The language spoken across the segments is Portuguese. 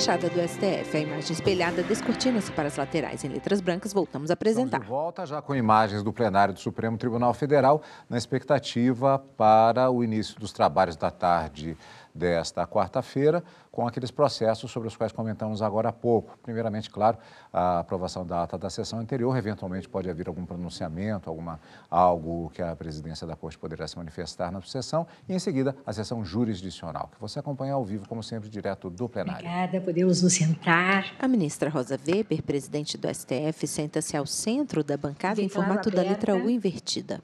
Fachada do STF, a imagem espelhada descortina-se para as laterais. Em letras brancas, voltamos a apresentar. Estamos de volta já com imagens do plenário do Supremo Tribunal Federal, na expectativa para o início dos trabalhos da tarde desta quarta-feira, com aqueles processos sobre os quais comentamos agora há pouco. Primeiramente, claro, a aprovação da ata da sessão anterior, eventualmente pode haver algum pronunciamento, algo que a presidência da Corte poderá se manifestar na sessão, e em seguida a sessão jurisdicional, que você acompanha ao vivo, como sempre, direto do plenário. Obrigada, podemos nos sentar. A ministra Rosa Weber, presidente do STF, senta-se ao centro da bancada em formato da letra U invertida.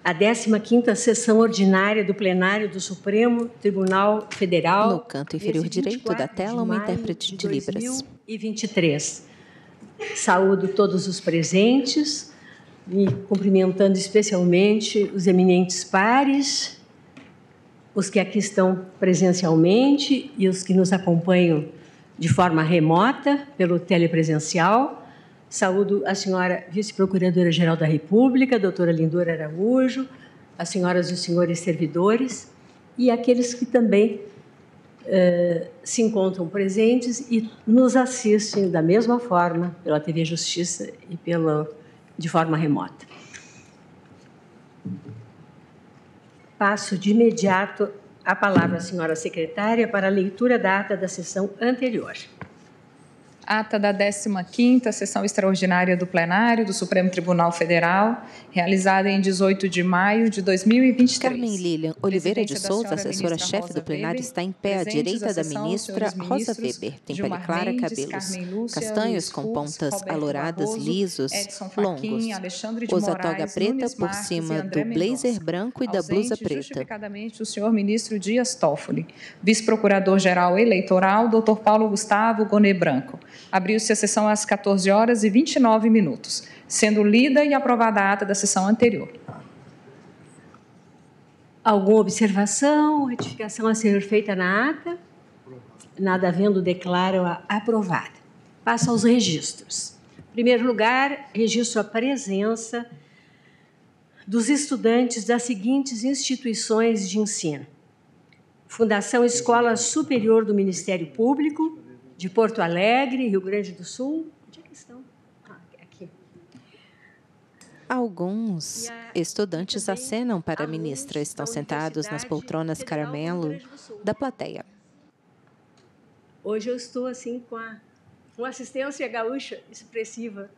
A 15ª sessão ordinária do plenário do Supremo Tribunal Federal. No canto inferior direito da tela, uma intérprete de Libras. 2023. Saúdo todos os presentes e cumprimentando especialmente os eminentes pares, os que aqui estão presencialmente e os que nos acompanham de forma remota pelo telepresencial. Saúdo a senhora vice-procuradora-geral da República, doutora Lindora Araújo, as senhoras e os senhores servidores e aqueles que também se encontram presentes e nos assistem da mesma forma pela TV Justiça e de forma remota. Passo de imediato a palavra à senhora secretária para a leitura da ata da sessão anterior. Ata da 15ª Sessão Extraordinária do Plenário do Supremo Tribunal Federal, realizada em 18 de maio de 2023. Carmen Lilian Oliveira de Souza, assessora-chefe do plenário, está em pé à direita da ministra Rosa Weber. Tem pele clara, cabelos castanhos com pontas alouradas, lisos, longos. Usa toga preta por cima do blazer branco e da blusa preta. Justificadamente, o senhor ministro Dias Toffoli. Vice-procurador-geral eleitoral, Dr. Paulo Gustavo Gonet Branco. Abriu-se a sessão às 14h29, sendo lida e aprovada a ata da sessão anterior. Alguma observação, retificação a ser feita na ata? Nada havendo, declaro-a aprovada. Passo aos registros. Em primeiro lugar, registro a presença dos estudantes das seguintes instituições de ensino: Fundação Escola Superior do Ministério Público, de Porto Alegre, Rio Grande do Sul. Onde é que estão? Aqui. Alguns estudantes acenam para a ministra. Estão sentados nas poltronas caramelo da plateia. Hoje eu estou assim com assistência gaúcha expressiva.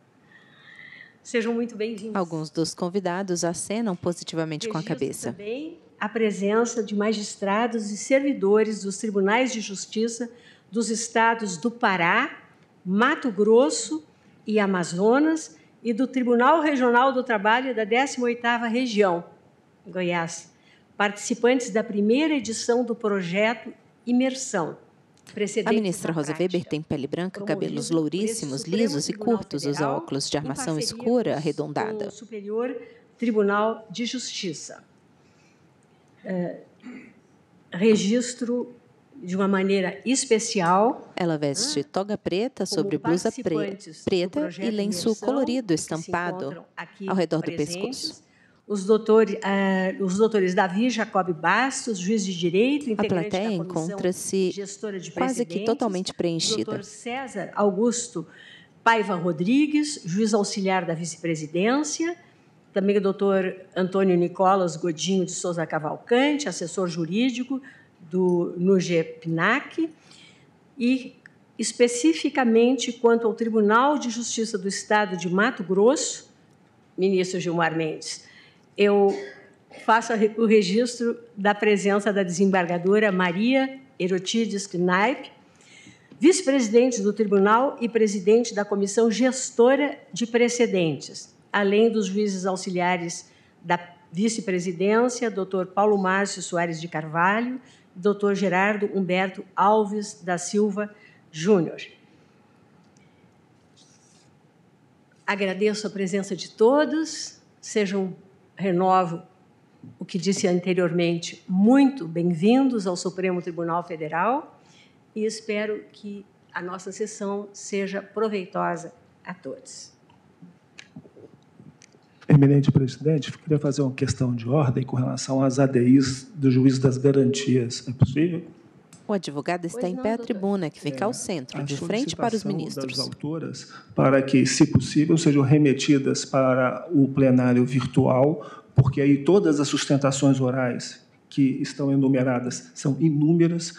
Sejam muito bem-vindos. Alguns dos convidados acenam positivamente com a cabeça. Também a presença de magistrados e servidores dos tribunais de justiça dos estados do Pará, Mato Grosso e Amazonas e do Tribunal Regional do Trabalho da 18ª Região, Goiás, participantes da primeira edição do projeto Imersão. A ministra Rosa Weber tem pele branca, cabelos louríssimos, lisos e curtos, usa óculos de armação escura arredondada. O Superior Tribunal de Justiça. Registro de uma maneira especial. Ela veste toga preta sobre blusa preta e lenço colorido estampado ao redor do pescoço. Os doutores Davi Jacob Bastos, juiz de direito, integrante da comissão. A plateia encontra-se quase que totalmente preenchida. Dr. César Augusto Paiva Rodrigues, juiz auxiliar da vice-presidência. Também o doutor Antônio Nicolas Godinho de Souza Cavalcante, assessor jurídico do NUGEPNAC, e especificamente quanto ao Tribunal de Justiça do Estado de Mato Grosso, ministro Gilmar Mendes, eu faço o registro da presença da desembargadora Maria Erotides Knaip, vice-presidente do Tribunal e presidente da Comissão Gestora de Precedentes, além dos juízes auxiliares da vice-presidência, doutor Paulo Márcio Soares de Carvalho, Dr. Gerardo Humberto Alves da Silva Júnior. Agradeço a presença de todos, renovo o que disse anteriormente, muito bem-vindos ao Supremo Tribunal Federal e espero que a nossa sessão seja proveitosa a todos. Eminente presidente, eu queria fazer uma questão de ordem com relação às ADIs do juiz das garantias. É possível? O advogado está em pé à tribuna, que fica ao centro, de frente para os ministros. Das autoras, para que, se possível, sejam remetidas para o plenário virtual, porque aí todas as sustentações orais que estão enumeradas são inúmeras,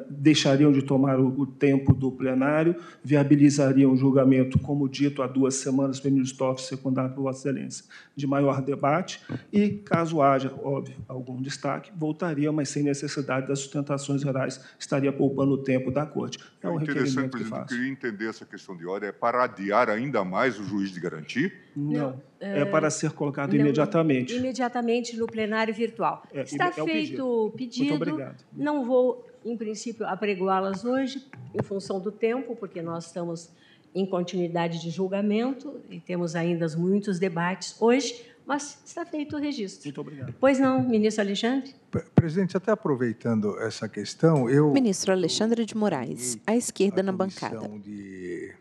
deixariam de tomar o tempo do plenário, viabilizariam o julgamento, como dito, há 2 semanas, pelo ministro Toffoli, secundado por Vossa Excelência, de maior debate, e, caso haja, óbvio, algum destaque, voltaria, mas sem necessidade das sustentações orais, estaria poupando o tempo da Corte. É um requerimento que faço. Eu queria entender essa questão de ordem. É para adiar ainda mais o juiz de garantia? Não, é para ser colocado imediatamente. Imediatamente no plenário virtual. Está feito o pedido. Muito obrigado. Não vou, em princípio, apregoá-las hoje, em função do tempo, porque nós estamos em continuidade de julgamento e temos ainda muitos debates hoje, mas está feito o registro. Muito obrigado. Pois não, ministro Alexandre? Presidente, até aproveitando essa questão, eu... Ministro Alexandre de Moraes, à esquerda na bancada. De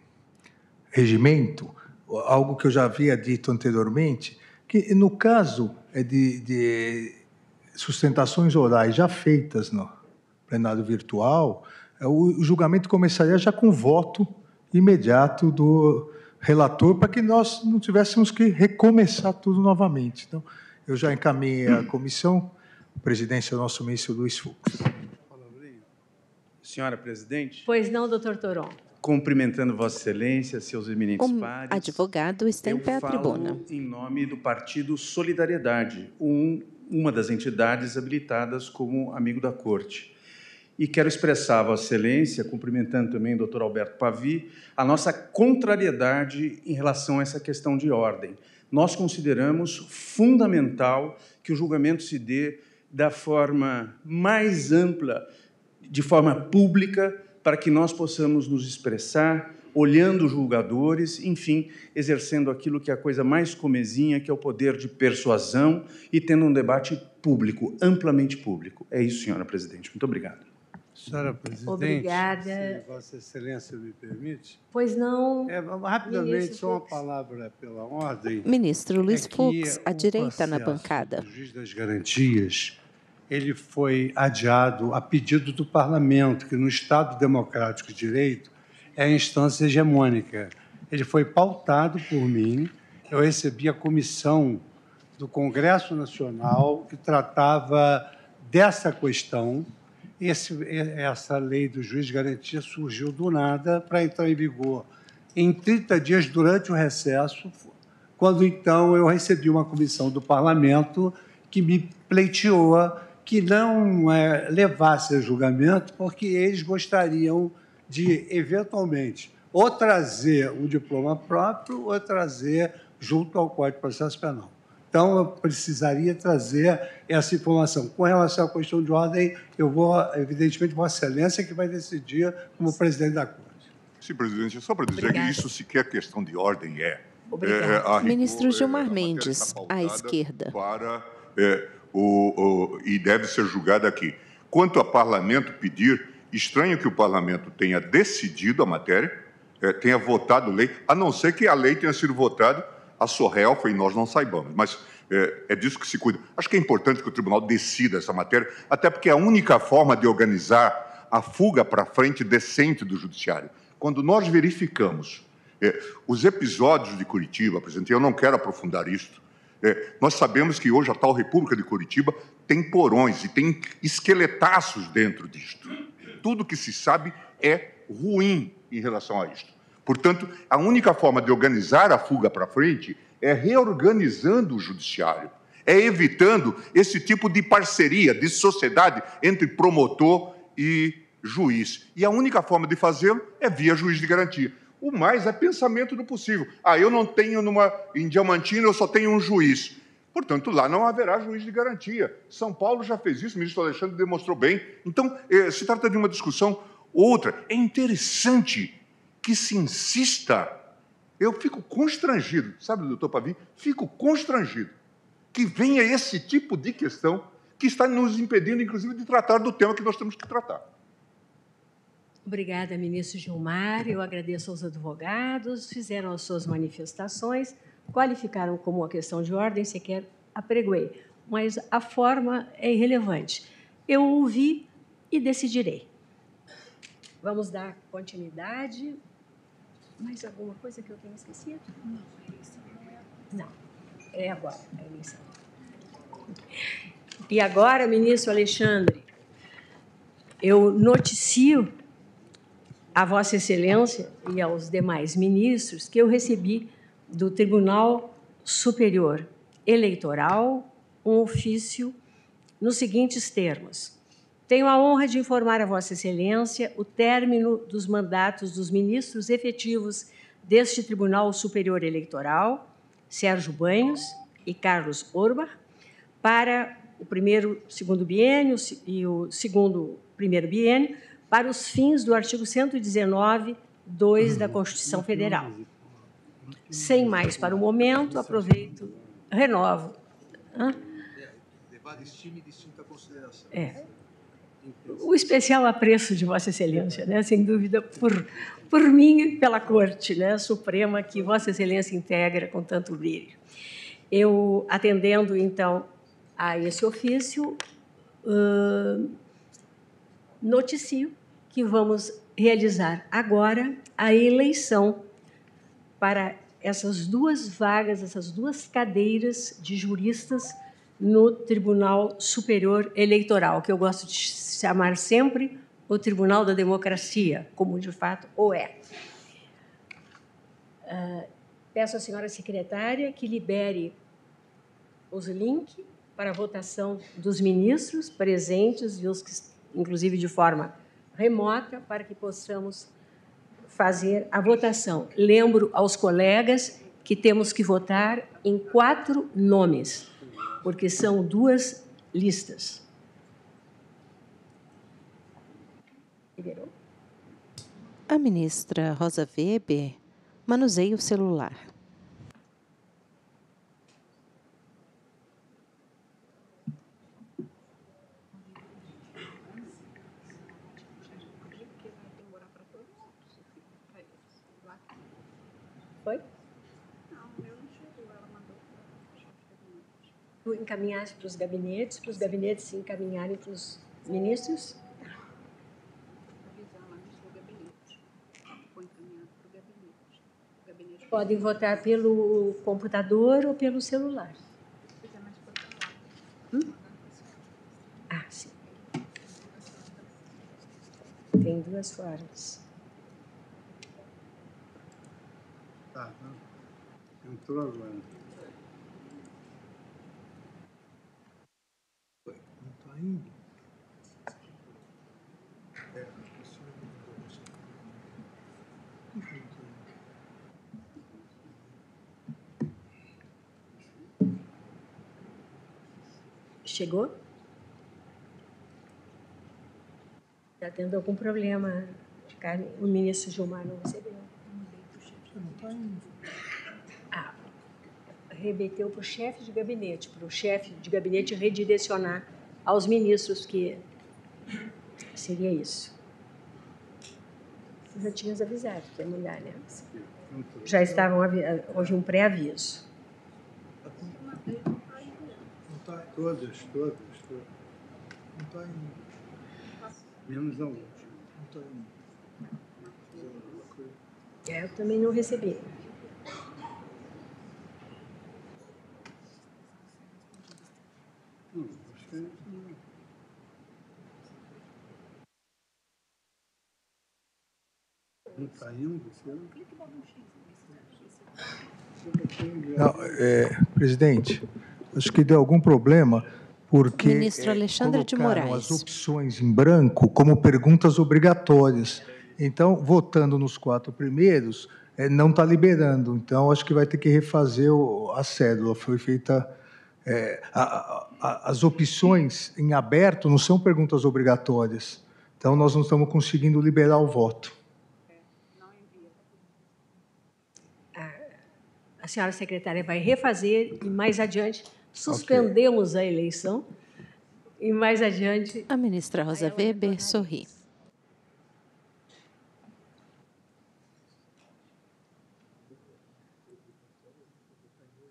regimento, algo que eu já havia dito anteriormente, que no caso de sustentações orais já feitas no plenário virtual, o julgamento começaria já com voto imediato do relator, para que nós não tivéssemos que recomeçar tudo novamente. Então, eu já encaminhei à comissão, a presidência do nosso ministro Luiz Fux. Senhora presidente. Pois não, doutor Toron. Cumprimentando Vossa Excelência, seus eminentes pares. O advogado está em pé à tribuna. Eu falo em nome do Partido Solidariedade, uma das entidades habilitadas como amigo da Corte. E quero expressar a Vossa Excelência, cumprimentando também o doutor Alberto Pavy, a nossa contrariedade em relação a essa questão de ordem. Nós consideramos fundamental que o julgamento se dê da forma mais ampla, de forma pública, para que nós possamos nos expressar, olhando os julgadores, enfim, exercendo aquilo que é a coisa mais comezinha, que é o poder de persuasão, e tendo um debate público, amplamente público. É isso, senhora presidente. Muito obrigado. Senhora presidente, obrigada. Se Vossa Excelência me permite. Pois não. Rapidamente, só uma palavra pela ordem. Ministro Luiz Fux, à direita na bancada. O juiz das garantias, ele foi adiado a pedido do Parlamento, que no Estado Democrático de Direito é a instância hegemônica. Ele foi pautado por mim, eu recebi a comissão do Congresso Nacional que tratava dessa questão. Essa lei do juiz de garantia surgiu do nada para entrar em vigor em 30 dias durante o recesso, quando, então, eu recebi uma comissão do Parlamento que me pleiteou que não levasse a julgamento, porque eles gostariam de, eventualmente, ou trazer um diploma próprio ou trazer junto ao Código de Processo Penal. Então, eu precisaria trazer essa informação. Com relação à questão de ordem, eu vou, evidentemente, Vossa Excelência que vai decidir como presidente da Corte. Sim, presidente, só para dizer que isso sequer questão de ordem Ministro Gilmar Mendes, à esquerda. E deve ser julgada aqui. Quanto a parlamento pedir, estranho que o parlamento tenha decidido a matéria, tenha votado lei, a não ser que a lei tenha sido votada a sorrelfa e nós não saibamos, mas é disso que se cuida. Acho que é importante que o tribunal decida essa matéria, até porque é a única forma de organizar a fuga para frente decente do judiciário. Quando nós verificamos os episódios de Curitiba, presidente, eu não quero aprofundar isto, nós sabemos que hoje a tal República de Curitiba tem porões e tem esqueletaços dentro disto. Tudo que se sabe é ruim em relação a isto. Portanto, a única forma de organizar a fuga para frente é reorganizando o judiciário, é evitando esse tipo de parceria, de sociedade entre promotor e juiz. E a única forma de fazê-lo é via juiz de garantia. O mais é pensamento do possível. Eu não tenho em Diamantina, eu só tenho um juiz. Portanto, lá não haverá juiz de garantia. São Paulo já fez isso, o ministro Alexandre demonstrou bem. Então, se trata de uma discussão. Outra, é interessante que se insista, eu fico constrangido, sabe, doutor Pavy? Fico constrangido que venha esse tipo de questão que está nos impedindo, inclusive, de tratar do tema que nós temos que tratar. Obrigada, ministro Gilmar. Eu agradeço aos advogados, fizeram as suas manifestações, qualificaram como uma questão de ordem, sequer apregoei, mas a forma é irrelevante. Eu ouvi e decidirei. Vamos dar continuidade. Mais alguma coisa que eu tenha esquecido? Não, a eleição não é. Não, é agora a eleição. E agora, ministro Alexandre, eu noticio a Vossa Excelência e aos demais ministros que eu recebi do Tribunal Superior Eleitoral um ofício nos seguintes termos. Tenho a honra de informar a Vossa Excelência o término dos mandatos dos ministros efetivos deste Tribunal Superior Eleitoral, Sérgio Banhos e Carlos Orbach, para o segundo biênio e o primeiro biênio, para os fins do artigo 119, 2 da Constituição Federal. Sem mais para o momento, aproveito, renovo. Levar estima e distinta consideração. O especial apreço de Vossa Excelência, né? Sem dúvida, por mim e pela Corte, né? Suprema, que Vossa Excelência integra com tanto brilho. Eu, atendendo, então, a esse ofício, noticio que vamos realizar agora a eleição para essas duas vagas, essas duas cadeiras de juristas no Tribunal Superior Eleitoral, que eu gosto de chamar sempre o Tribunal da Democracia, como de fato o é. Peço à senhora secretária que libere os links para a votação dos ministros presentes e os que, inclusive de forma remota, para que possamos fazer a votação. Lembro aos colegas que temos que votar em 4 nomes, porque são 2 listas. Liberou? A ministra Rosa Weber manuseia o celular. Foi? Não, eu não chegou, ela mandou para o encaminhasse para os gabinetes se encaminharem para os ministros? Podem votar pelo computador ou pelo celular. Sim. Tem 2 formas. Tá. Entrou agora. Não está indo. Chegou? Está tendo algum problema? O ministro Gilmar não recebeu. Não está indo. Remeteu para o chefe de gabinete redirecionar aos ministros, que seria isso. Eu já tinha avisado que ia mudar, né? Já estavam, houve um pré-aviso. Não está, todas. Não está indo. Menos a última. Não está indo. Eu também não recebi. Não, acho que não está indo. Não, presidente, acho que deu algum problema, porque Ministro Alexandre de colocaram Moraes. as opções em branco como perguntas obrigatórias. Então, votando nos 4 primeiros, não está liberando. Então, acho que vai ter que refazer a cédula. Foi feita... as opções em aberto não são perguntas obrigatórias. Então, nós não estamos conseguindo liberar o voto. A senhora secretária vai refazer e, mais adiante, suspendemos a eleição e, mais adiante... A ministra Rosa Weber sorri.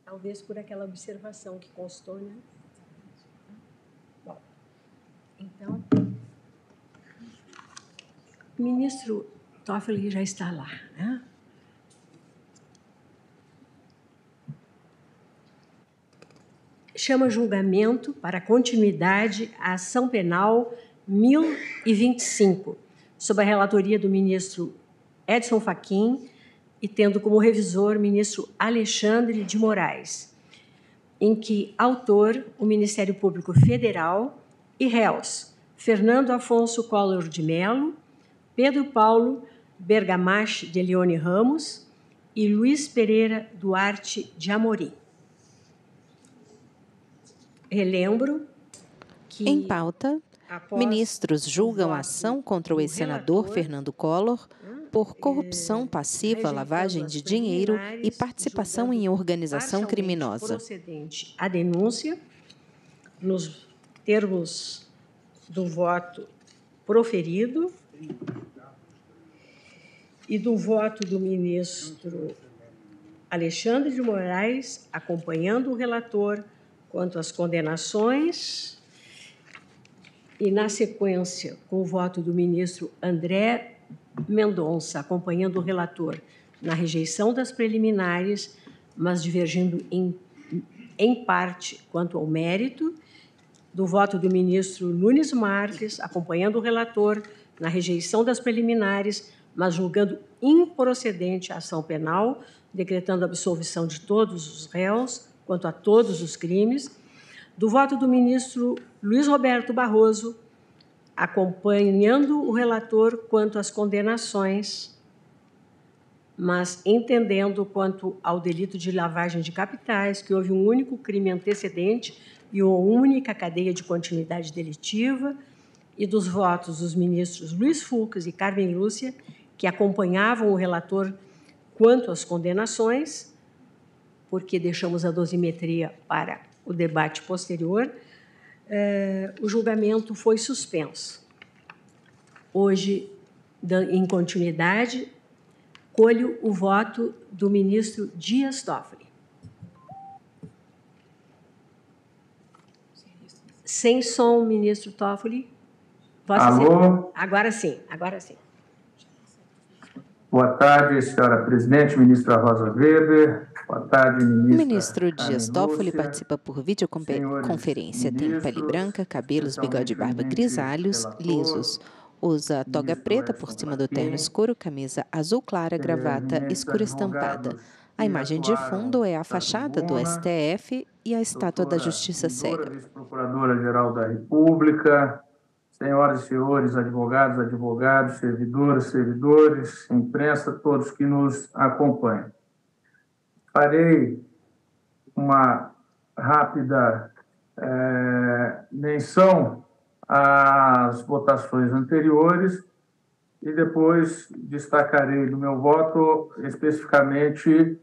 Talvez por aquela observação que constou, né? Bom, então, ministro Toffoli já está lá, né? Chama julgamento para continuidade a ação penal 1025, sob a relatoria do ministro Edson Fachin e tendo como revisor o ministro Alexandre de Moraes, em que autor o Ministério Público Federal e réus Fernando Afonso Collor de Mello, Pedro Paulo Bergamache de Leone Ramos e Luiz Pereira Duarte de Amorim. Relembro que... Em pauta, ministros julgam a ação contra o ex-senador Fernando Collor por corrupção passiva, lavagem de dinheiro e participação em organização criminosa. Procedente a denúncia, nos termos do voto proferido e do voto do ministro Alexandre de Moraes, acompanhando o relator quanto às condenações, e, na sequência, com o voto do ministro André Mendonça, acompanhando o relator na rejeição das preliminares, mas divergindo em parte quanto ao mérito, do voto do ministro Nunes Marques, acompanhando o relator na rejeição das preliminares, mas julgando improcedente a ação penal, decretando a absolvição de todos os réus quanto a todos os crimes, do voto do ministro Luiz Roberto Barroso, acompanhando o relator quanto às condenações, mas entendendo quanto ao delito de lavagem de capitais, que houve um único crime antecedente e uma única cadeia de continuidade delitiva, e dos votos dos ministros Luiz Fux e Carmen Lúcia, que acompanhavam o relator quanto às condenações, porque deixamos a dosimetria para o debate posterior, o julgamento foi suspenso. Hoje, em continuidade, colho o voto do ministro Dias Toffoli. Sem som, ministro Toffoli. Alô? Agora sim, agora sim. Boa tarde, senhora presidente, ministra Rosa Weber. Boa tarde, ministra. O ministro Dias Toffoli participa por videoconferência. Tem pele branca, cabelos, bigode e barba grisalhos, lisos. Usa toga preta por cima do terno escuro, camisa azul clara, gravata escura estampada. A imagem de fundo é a fachada do STF e a estátua da Justiça Cega. Procuradora-Geral da República, senhoras e senhores, advogados, servidores, imprensa, todos que nos acompanham. Farei uma rápida menção às votações anteriores e depois destacarei do meu voto especificamente,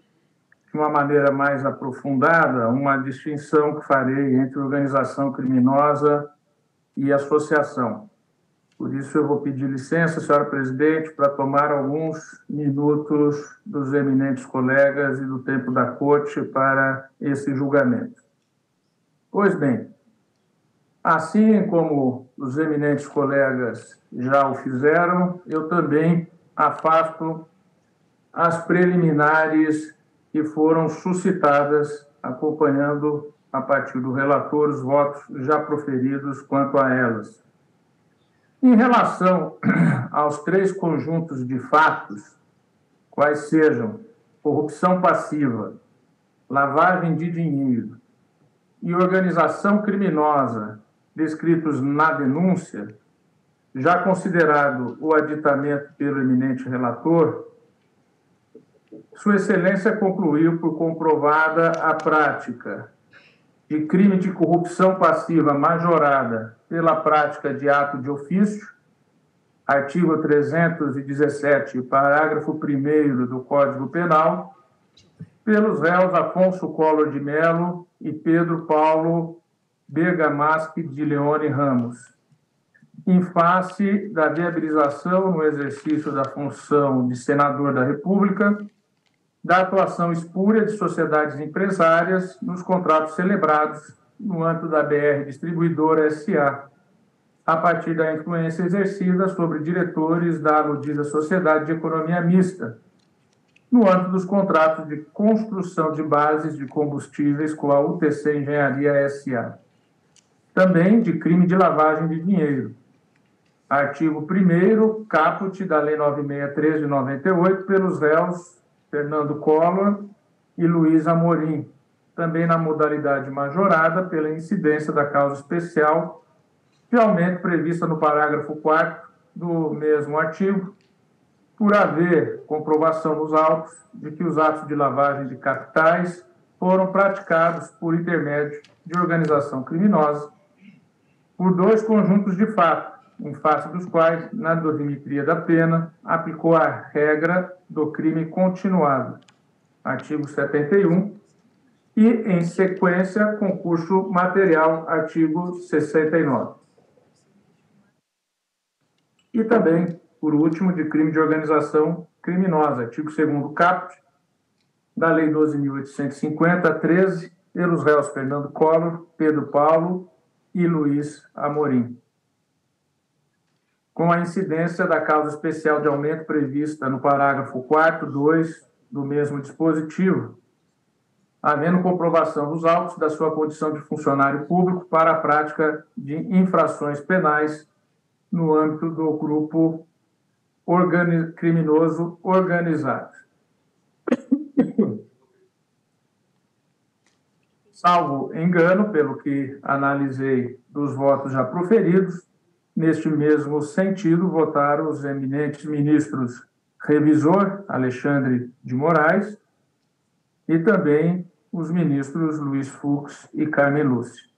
de uma maneira mais aprofundada, uma distinção que farei entre organização criminosa e associação. Por isso, eu vou pedir licença, senhora presidente, para tomar alguns minutos dos eminentes colegas e do tempo da corte para esse julgamento. Pois bem, assim como os eminentes colegas já o fizeram, eu também afasto as preliminares que foram suscitadas, acompanhando, a partir do relator, os votos já proferidos quanto a elas. Em relação aos três conjuntos de fatos, quais sejam corrupção passiva, lavagem de dinheiro e organização criminosa descritos na denúncia, já considerado o aditamento pelo eminente relator, Sua Excelência concluiu por comprovada a prática de crime de corrupção passiva majorada pela prática de ato de ofício, artigo 317, parágrafo 1º do Código Penal, pelos réus Afonso Collor de Mello e Pedro Paulo Bergamache de Leone Ramos, em face da viabilização no exercício da função de senador da República, da atuação espúria de sociedades empresárias nos contratos celebrados no âmbito da BR Distribuidora S.A., a partir da influência exercida sobre diretores da aludida Sociedade de Economia Mista, no âmbito dos contratos de construção de bases de combustíveis com a UTC Engenharia S.A. Também de crime de lavagem de dinheiro. Artigo 1º, caput da Lei 9613 de 98, pelos réus Fernando Collor e Luiz Amorim, também na modalidade majorada pela incidência da causa especial, realmente prevista no parágrafo 4º do mesmo artigo, por haver comprovação nos autos de que os atos de lavagem de capitais foram praticados por intermédio de organização criminosa por dois conjuntos de fatos, em face dos quais, na dosimetria da pena, aplicou a regra do crime continuado, artigo 71, e, em sequência, concurso material, artigo 69. E também, por último, de crime de organização criminosa, artigo 2º caput da Lei 12.850-13, pelos réus Fernando Collor, Pedro Paulo e Luiz Amorim, com a incidência da causa especial de aumento prevista no parágrafo 4º, 2 do mesmo dispositivo, havendo comprovação dos autos da sua condição de funcionário público para a prática de infrações penais no âmbito do grupo criminoso organizado. Salvo engano, pelo que analisei dos votos já proferidos, neste mesmo sentido, votaram os eminentes ministros revisor, Alexandre de Moraes, e também os ministros Luiz Fux e Carmen Lúcia.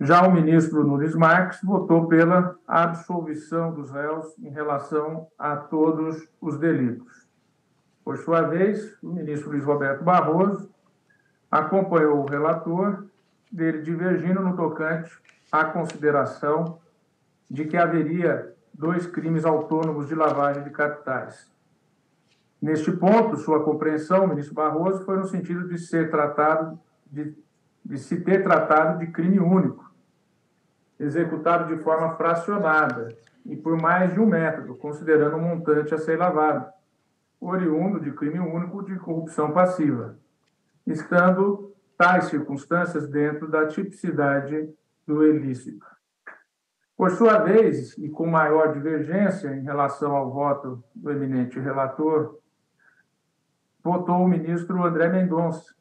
Já o ministro Nunes Marques votou pela absolvição dos réus em relação a todos os delitos. Por sua vez, o ministro Luiz Roberto Barroso acompanhou o relator, dele divergindo no tocante à consideração de que haveria dois crimes autônomos de lavagem de capitais. Neste ponto, sua compreensão, o ministro Barroso, foi no sentido de se ter tratado de crime único, executado de forma fracionada e por mais de um método, considerando o montante a ser lavado, oriundo de crime único de corrupção passiva, estando tais circunstâncias dentro da tipicidade do ilícito. Por sua vez, e com maior divergência em relação ao voto do eminente relator, votou o ministro André Mendonça,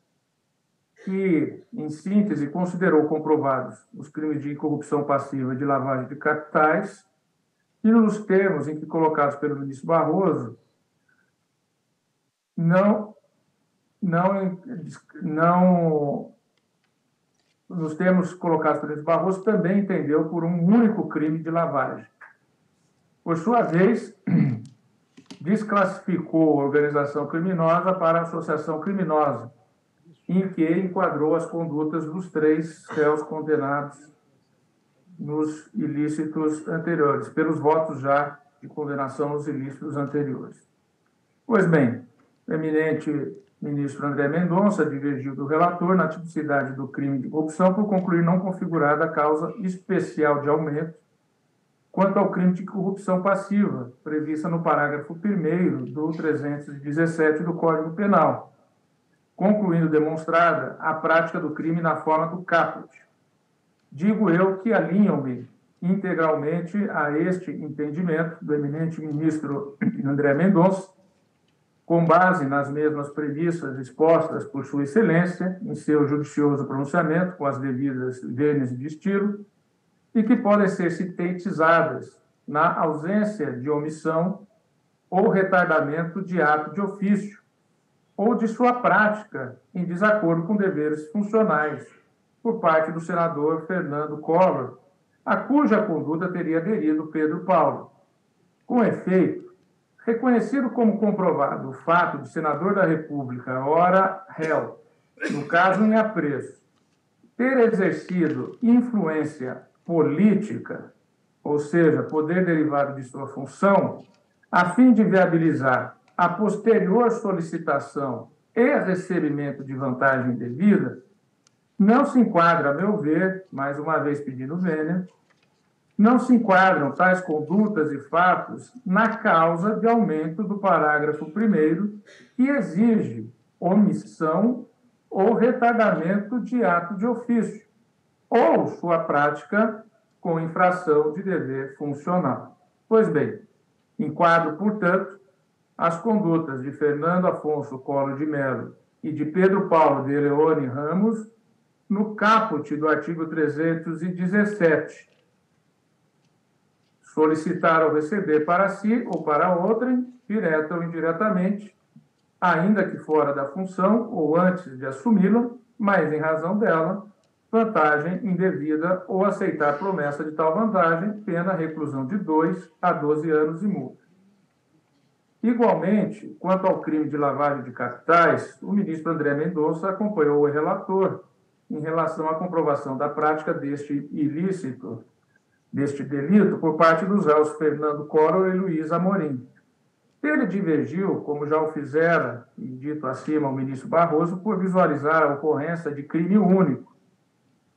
que, em síntese, considerou comprovados os crimes de corrupção passiva e de lavagem de capitais, e nos termos em que colocados pelo ministro Barroso, nos termos colocados pelo ministro Barroso, também entendeu por um único crime de lavagem. Por sua vez, desclassificou a organização criminosa para a associação criminosa, em que enquadrou as condutas dos três réus condenados nos ilícitos anteriores, pelos votos já de condenação nos ilícitos anteriores. Pois bem, o eminente ministro André Mendonça divergiu do relator na tipicidade do crime de corrupção por concluir não configurada a causa especial de aumento quanto ao crime de corrupção passiva, prevista no parágrafo 1º do 317 do Código Penal, concluindo demonstrada a prática do crime na forma do caput. Digo eu que alinham-me integralmente a este entendimento do eminente ministro André Mendonça, com base nas mesmas premissas expostas por Sua Excelência em seu judicioso pronunciamento, com as devidas vênias de estilo, e que podem ser sintetizadas na ausência de omissão ou retardamento de ato de ofício, ou de sua prática em desacordo com deveres funcionais, por parte do senador Fernando Collor, a cuja conduta teria aderido Pedro Paulo. Com efeito, reconhecido como comprovado o fato de senador da República, ora réu, no caso em apreço, ter exercido influência política, ou seja, poder derivado de sua função, a fim de viabilizar a posterior solicitação e recebimento de vantagem devida, não se enquadra, a meu ver, mais uma vez pedindo vênia, não se enquadram tais condutas e fatos na causa de aumento do parágrafo 1º, que exige omissão ou retardamento de ato de ofício, ou sua prática com infração de dever funcional. Pois bem, enquadro, portanto, as condutas de Fernando Afonso Collor de Mello e de Pedro Paulo de Leone Ramos no caput do artigo 317. Solicitar ou receber para si ou para outrem, direta ou indiretamente, ainda que fora da função ou antes de assumi-la, mas em razão dela, vantagem indevida ou aceitar promessa de tal vantagem, pena reclusão de 2 a 12 anos e multa. Igualmente, quanto ao crime de lavagem de capitais, o ministro André Mendonça acompanhou o relator em relação à comprovação da prática deste ilícito, deste delito, por parte dos réus Fernando Collor e Luiz Amorim. Ele divergiu, como já o fizera, e dito acima, o ministro Barroso, por visualizar a ocorrência de crime único,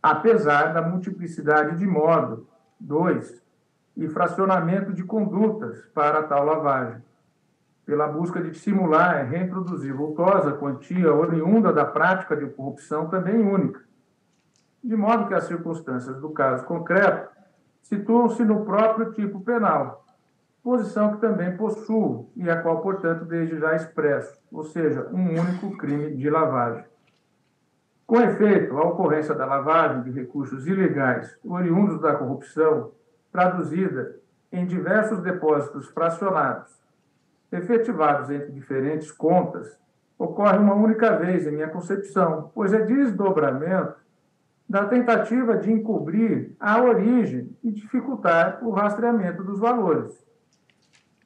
apesar da multiplicidade de modo, 2, e fracionamento de condutas para tal lavagem, pela busca de dissimular e reintroduzir vultosa quantia oriunda da prática de corrupção também única, de modo que as circunstâncias do caso concreto situam-se no próprio tipo penal, posição que também possuo e a qual, portanto, desde já expresso, ou seja, um único crime de lavagem. Com efeito, a ocorrência da lavagem de recursos ilegais oriundos da corrupção, traduzida em diversos depósitos fracionados, efetivados entre diferentes contas, ocorre uma única vez em minha concepção, pois é desdobramento da tentativa de encobrir a origem e dificultar o rastreamento dos valores.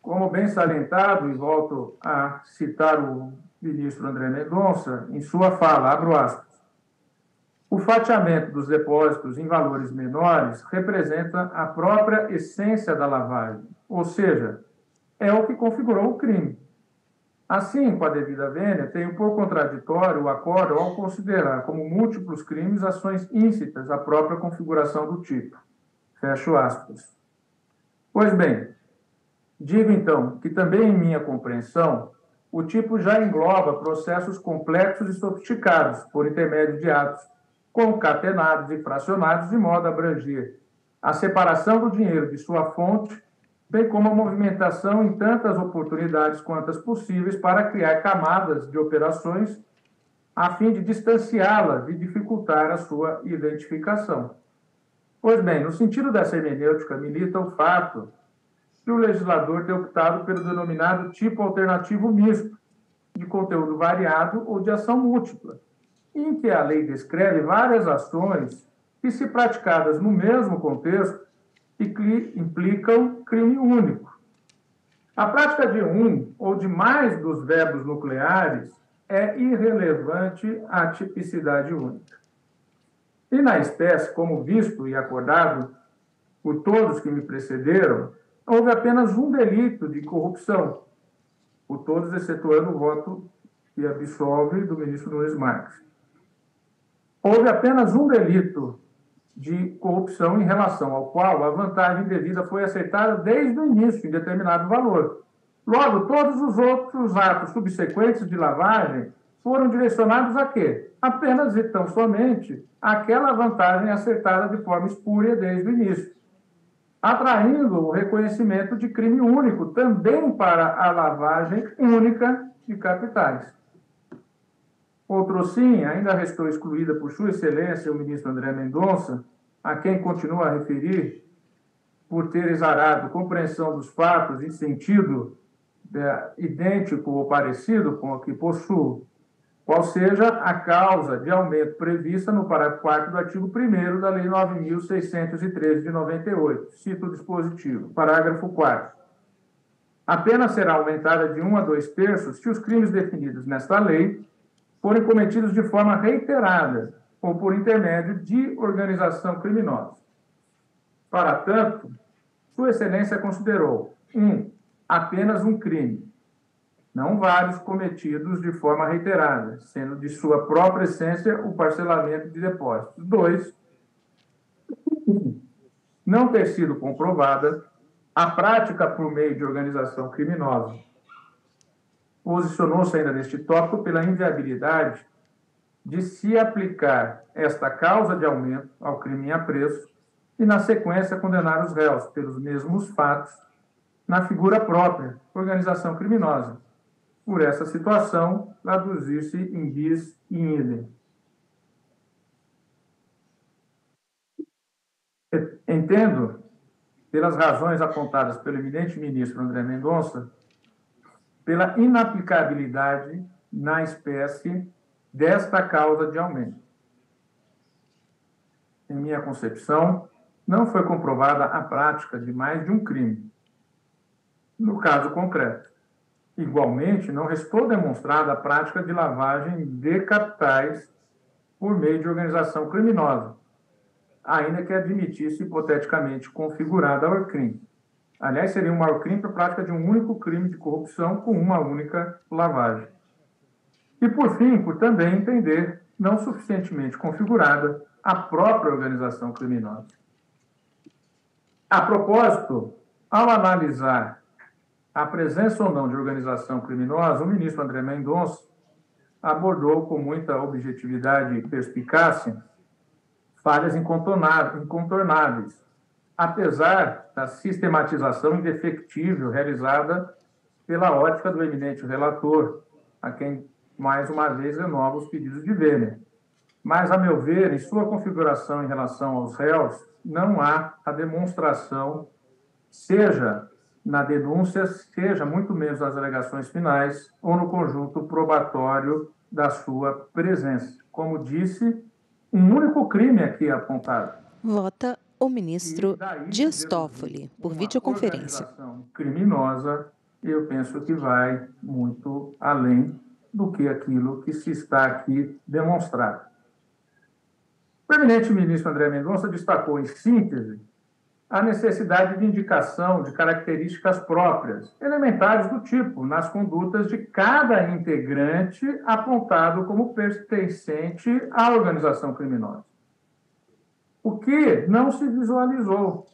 Como bem salientado, e volto a citar o ministro André Mendonça, em sua fala, abro aspas, o fatiamento dos depósitos em valores menores representa a própria essência da lavagem, ou seja, é o que configurou o crime. Assim, com a devida vênia, tenho por contraditório o acordo ao considerar como múltiplos crimes ações íncitas à própria configuração do tipo. Fecho aspas. Pois bem, digo então que também em minha compreensão, o tipo já engloba processos complexos e sofisticados, por intermédio de atos concatenados e fracionados, de modo a abranger a separação do dinheiro de sua fonte, bem como a movimentação em tantas oportunidades quantas possíveis para criar camadas de operações a fim de distanciá-las e dificultar a sua identificação. Pois bem, no sentido dessa hermenêutica milita o fato que o legislador tem optado pelo denominado tipo alternativo misto, de conteúdo variado ou de ação múltipla, em que a lei descreve várias ações que, se praticadas no mesmo contexto, implicam crime único. A prática de um ou de mais dos verbos nucleares é irrelevante à tipicidade única. E na espécie, como visto e acordado por todos que me precederam, houve apenas um delito de corrupção, por todos excetuando o voto que absolve do ministro Nunes Marques. Houve apenas um delito de corrupção em relação ao qual a vantagem devida foi aceitada desde o início, em determinado valor. Logo, todos os outros atos subsequentes de lavagem foram direcionados a quê? Apenas e tão somente àquela vantagem acertada de forma espúria desde o início, atraindo o reconhecimento de crime único também para a lavagem única de capitais. Outro sim, ainda restou excluída por Sua Excelência o ministro André Mendonça, a quem continua a referir por ter exarado compreensão dos fatos em sentido idêntico ou parecido com o que possuo, qual seja a causa de aumento prevista no parágrafo 4º do artigo 1º da Lei 9.613 de 98. Cito o dispositivo. Parágrafo 4º. A pena será aumentada de 1 a 2 terços se os crimes definidos nesta lei forem cometidos de forma reiterada ou por intermédio de organização criminosa. Para tanto, Sua Excelência considerou apenas um crime, não vários cometidos de forma reiterada, sendo de sua própria essência o parcelamento de depósitos. 2, não ter sido comprovada a prática por meio de organização criminosa. Posicionou-se ainda neste tópico pela inviabilidade de se aplicar esta causa de aumento ao crime em apreço e, na sequência, condenar os réus pelos mesmos fatos na figura própria, organização criminosa. Por essa situação, traduzir-se em bis in idem. Entendo, pelas razões apontadas pelo eminente ministro André Mendonça, pela inaplicabilidade na espécie desta causa de aumento. Em minha concepção, não foi comprovada a prática de mais de um crime, no caso concreto. Igualmente, não restou demonstrada a prática de lavagem de capitais por meio de organização criminosa, ainda que admitisse hipoteticamente configurada a ORCRIM. Aliás, seria uma ORCRIM para a prática de um único crime de corrupção com uma única lavagem. E, por fim, por também entender não suficientemente configurada a própria organização criminosa. A propósito, ao analisar a presença ou não de organização criminosa, o ministro André Mendonça abordou com muita objetividade e perspicácia falhas incontornáveis, apesar da sistematização indefectível realizada pela ótica do eminente relator, a quem, mais uma vez, renova os pedidos de vênia. Mas, a meu ver, em sua configuração em relação aos réus, não há a demonstração, seja na denúncia, seja muito menos nas alegações finais ou no conjunto probatório da sua presença. Como disse, um único crime aqui apontado. Vota o ministro Dias Toffoli, por videoconferência. Criminosa, eu penso que vai muito além do que aquilo que se está aqui demonstrado. O eminente ministro André Mendonça destacou, em síntese, a necessidade de indicação de características próprias, elementares do tipo, nas condutas de cada integrante apontado como pertencente à organização criminosa. O que não se visualizou,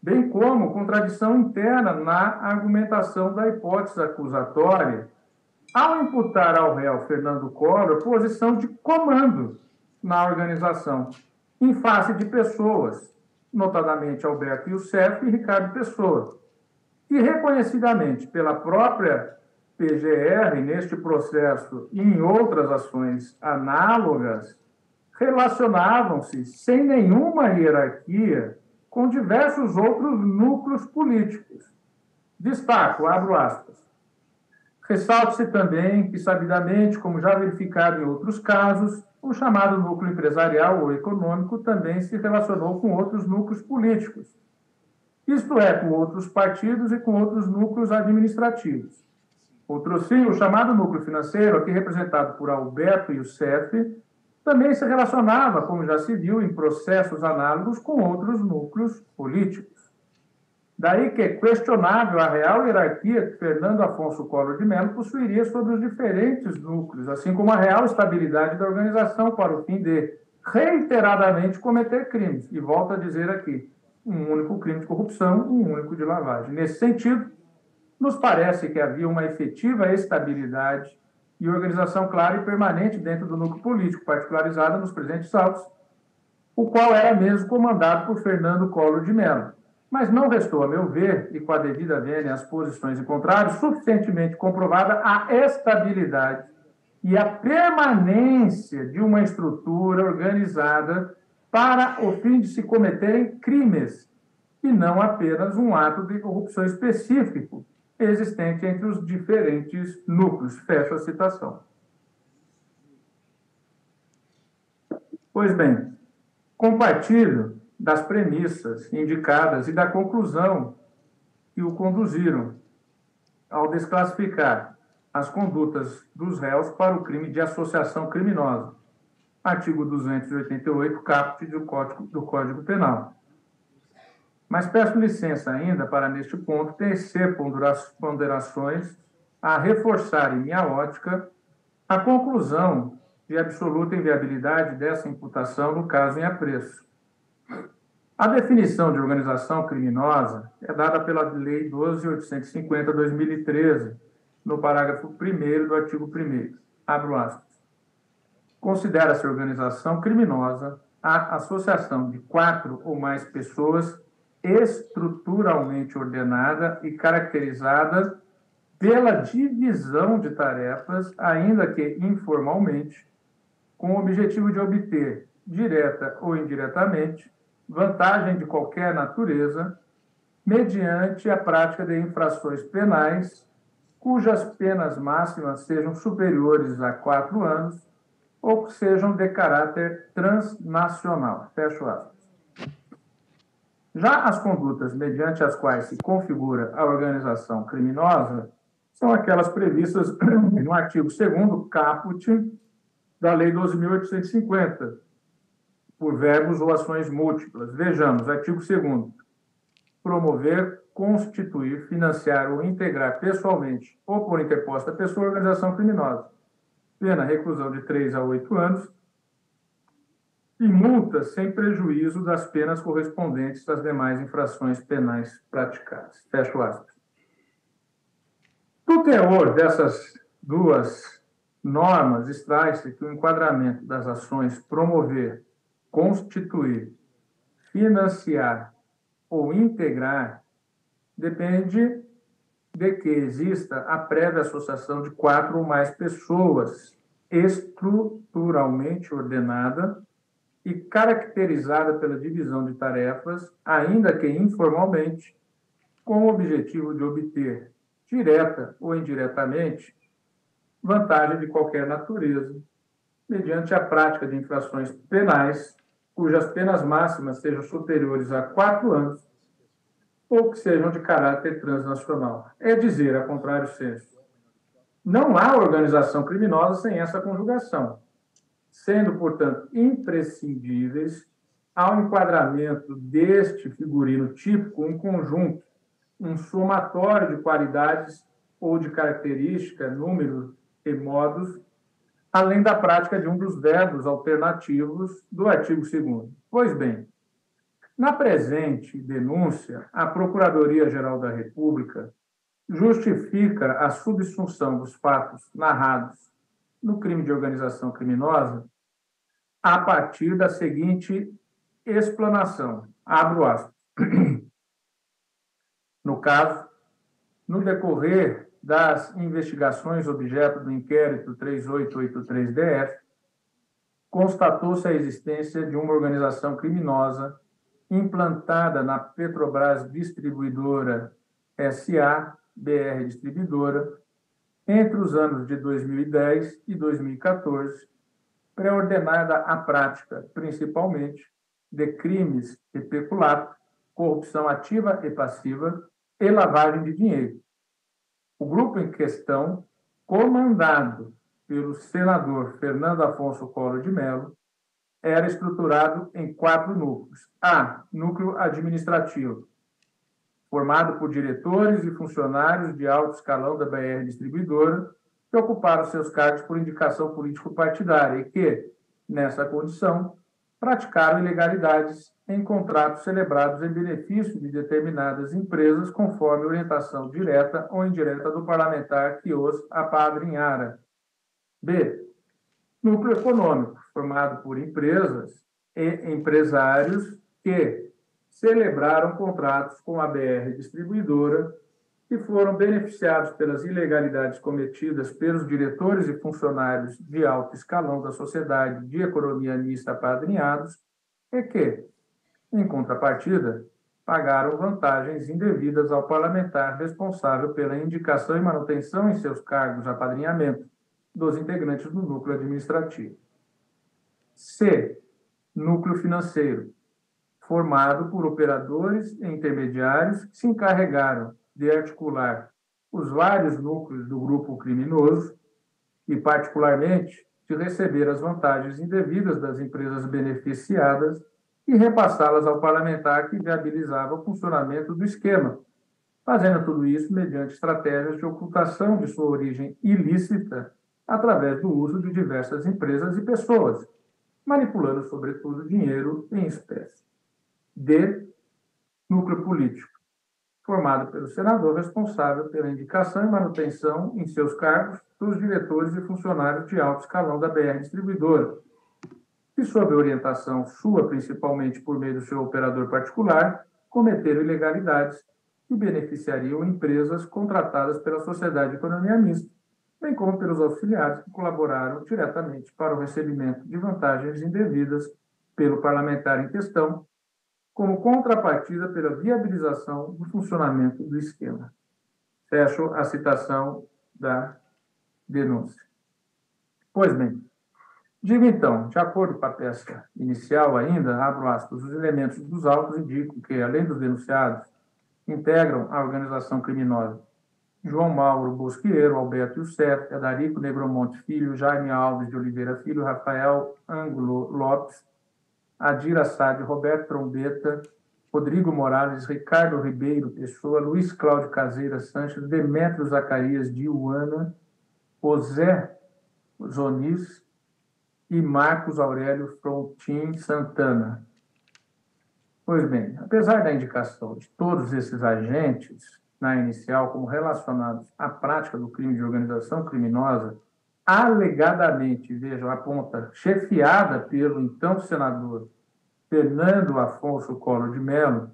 bem como contradição interna na argumentação da hipótese acusatória, ao imputar ao réu Fernando Collor posição de comando na organização, em face de pessoas, notadamente Alberto Youssef e Ricardo Pessoa, que reconhecidamente pela própria PGR, neste processo e em outras ações análogas, relacionavam-se sem nenhuma hierarquia com diversos outros núcleos políticos. Destaco, abro aspas. Ressalte-se também que, sabidamente, como já verificado em outros casos, o chamado núcleo empresarial ou econômico também se relacionou com outros núcleos políticos, isto é, com outros partidos e com outros núcleos administrativos. Outro sim, o chamado núcleo financeiro, aqui representado por Alberto Youssef, também se relacionava, como já se viu, em processos análogos com outros núcleos políticos. Daí que é questionável a real hierarquia que Fernando Afonso Collor de Mello possuiria sobre os diferentes núcleos, assim como a real estabilidade da organização para o fim de, reiteradamente, cometer crimes. E volto a dizer aqui, um único crime de corrupção, um único de lavagem. Nesse sentido, nos parece que havia uma efetiva estabilidade e organização clara e permanente dentro do núcleo político, particularizada nos presentes autos, o qual era mesmo comandado por Fernando Collor de Mello. Mas não restou, a meu ver, e com a devida vênia às posições em contrário, suficientemente comprovada a estabilidade e a permanência de uma estrutura organizada para o fim de se cometerem crimes, e não apenas um ato de corrupção específico existente entre os diferentes núcleos. Fecho a citação. Pois bem, compartilho das premissas indicadas e da conclusão que o conduziram ao desclassificar as condutas dos réus para o crime de associação criminosa, artigo 288, caput do Código Penal. Mas peço licença ainda para, neste ponto, tecer ponderações a reforçar, em minha ótica, a conclusão de absoluta inviabilidade dessa imputação no caso em apreço. A definição de organização criminosa é dada pela Lei 12.850/2013, no parágrafo 1º do artigo 1º. Abro aspas. Considera-se organização criminosa a associação de 4 ou mais pessoas estruturalmente ordenada e caracterizada pela divisão de tarefas, ainda que informalmente, com o objetivo de obter, direta ou indiretamente, vantagem de qualquer natureza, mediante a prática de infrações penais, cujas penas máximas sejam superiores a 4 anos ou que sejam de caráter transnacional. Fecho aspas. Já as condutas mediante as quais se configura a organização criminosa são aquelas previstas no artigo 2º caput da Lei 12.850, por verbos ou ações múltiplas. Vejamos, artigo 2º. Promover, constituir, financiar ou integrar pessoalmente ou por interposta pessoa organização criminosa. Pena, reclusão de 3 a 8 anos e multa sem prejuízo das penas correspondentes às demais infrações penais praticadas. Fecho aspas. Do teor dessas duas normas, extrai-se que o enquadramento das ações promover, constituir, financiar ou integrar depende de que exista a prévia associação de 4 ou mais pessoas estruturalmente ordenada e caracterizada pela divisão de tarefas, ainda que informalmente, com o objetivo de obter, direta ou indiretamente, vantagem de qualquer natureza, mediante a prática de infrações penais, cujas penas máximas sejam superiores a 4 anos, ou que sejam de caráter transnacional. É dizer, a contrário senso. Não há organização criminosa sem essa conjugação, sendo, portanto, imprescindíveis ao enquadramento deste figurino típico um conjunto, um somatório de qualidades ou de características, números e modos, além da prática de um dos verbos alternativos do artigo 2º. Pois bem, na presente denúncia, a Procuradoria-Geral da República justifica a subsunção dos fatos narrados no crime de organização criminosa a partir da seguinte explanação. Abro aspas. No caso, no decorrer das investigações objeto do inquérito 3883-DF, constatou-se a existência de uma organização criminosa implantada na Petrobras Distribuidora S.A., BR Distribuidora, entre os anos de 2010 e 2014, pré-ordenada à prática, principalmente, de crimes de peculato, corrupção ativa e passiva e lavagem de dinheiro. O grupo em questão, comandado pelo senador Fernando Afonso Collor de Mello, era estruturado em 4 núcleos. A. Núcleo administrativo, formado por diretores e funcionários de alto escalão da BR Distribuidora, que ocuparam seus cargos por indicação político-partidária e que, nessa condição, praticaram ilegalidades em contratos celebrados em benefício de determinadas empresas conforme orientação direta ou indireta do parlamentar que os apadrinhara. B. Núcleo econômico, formado por empresas e empresários que celebraram contratos com a BR Distribuidora e foram beneficiados pelas ilegalidades cometidas pelos diretores e funcionários de alto escalão da sociedade de economia mista apadrinhados e que, em contrapartida, pagaram vantagens indevidas ao parlamentar responsável pela indicação e manutenção em seus cargos de apadrinhamento dos integrantes do núcleo administrativo. C. Núcleo financeiro, formado por operadores e intermediários que se encarregaram de articular os vários núcleos do grupo criminoso e, particularmente, de receber as vantagens indevidas das empresas beneficiadas e repassá-las ao parlamentar que viabilizava o funcionamento do esquema, fazendo tudo isso mediante estratégias de ocultação de sua origem ilícita através do uso de diversas empresas e pessoas, manipulando, sobretudo, dinheiro em espécie. de núcleo político, formado pelo senador responsável pela indicação e manutenção em seus cargos dos diretores e funcionários de alto escalão da BR Distribuidora, que, sob orientação sua, principalmente por meio do seu operador particular, cometeram ilegalidades que beneficiariam empresas contratadas pela Sociedade de Economia Mista, bem como pelos auxiliares que colaboraram diretamente para o recebimento de vantagens indevidas pelo parlamentar em questão, como contrapartida pela viabilização do funcionamento do esquema. Fecho a citação da denúncia. Pois bem, digo então, de acordo com a peça inicial ainda, abro aspas, os elementos dos autos indicam que, além dos denunciados, integram a organização criminosa João Mauro Bosqueiro, Alberto Youssef, Federico Negromonte Filho, Jaime Alves de Oliveira Filho, Rafael Ângulo Lopes, Adir Assad, Roberto Trombeta, Rodrigo Morales, Ricardo Ribeiro Pessoa, Luiz Cláudio Caseira Sanches, Demétrio Zacarias de Iuana, José Zonis e Marcos Aurélio Frontin Santana. Pois bem, apesar da indicação de todos esses agentes na inicial como relacionados à prática do crime de organização criminosa, alegadamente, vejam, aponta, chefiada pelo então senador Fernando Afonso Collor de Mello,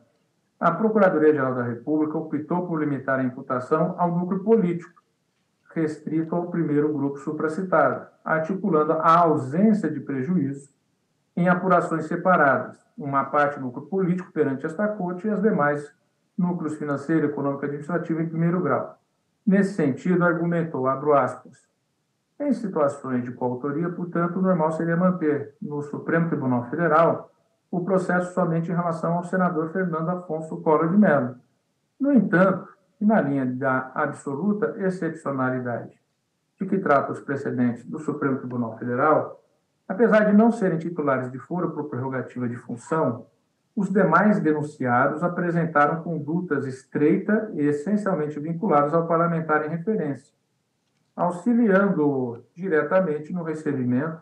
a Procuradoria-Geral da República optou por limitar a imputação ao núcleo político, restrito ao primeiro grupo supracitado, articulando a ausência de prejuízo em apurações separadas, uma parte núcleo político perante esta corte e as demais núcleos financeiro, econômico e administrativo em primeiro grau. Nesse sentido, argumentou, abro aspas, em situações de coautoria, portanto, o normal seria manter no Supremo Tribunal Federal o processo somente em relação ao senador Fernando Afonso Collor de Mello. No entanto, e na linha da absoluta excepcionalidade de que trata os precedentes do Supremo Tribunal Federal, apesar de não serem titulares de foro por prerrogativa de função, os demais denunciados apresentaram condutas estreita e essencialmente vinculadas ao parlamentar em referência, auxiliando diretamente no recebimento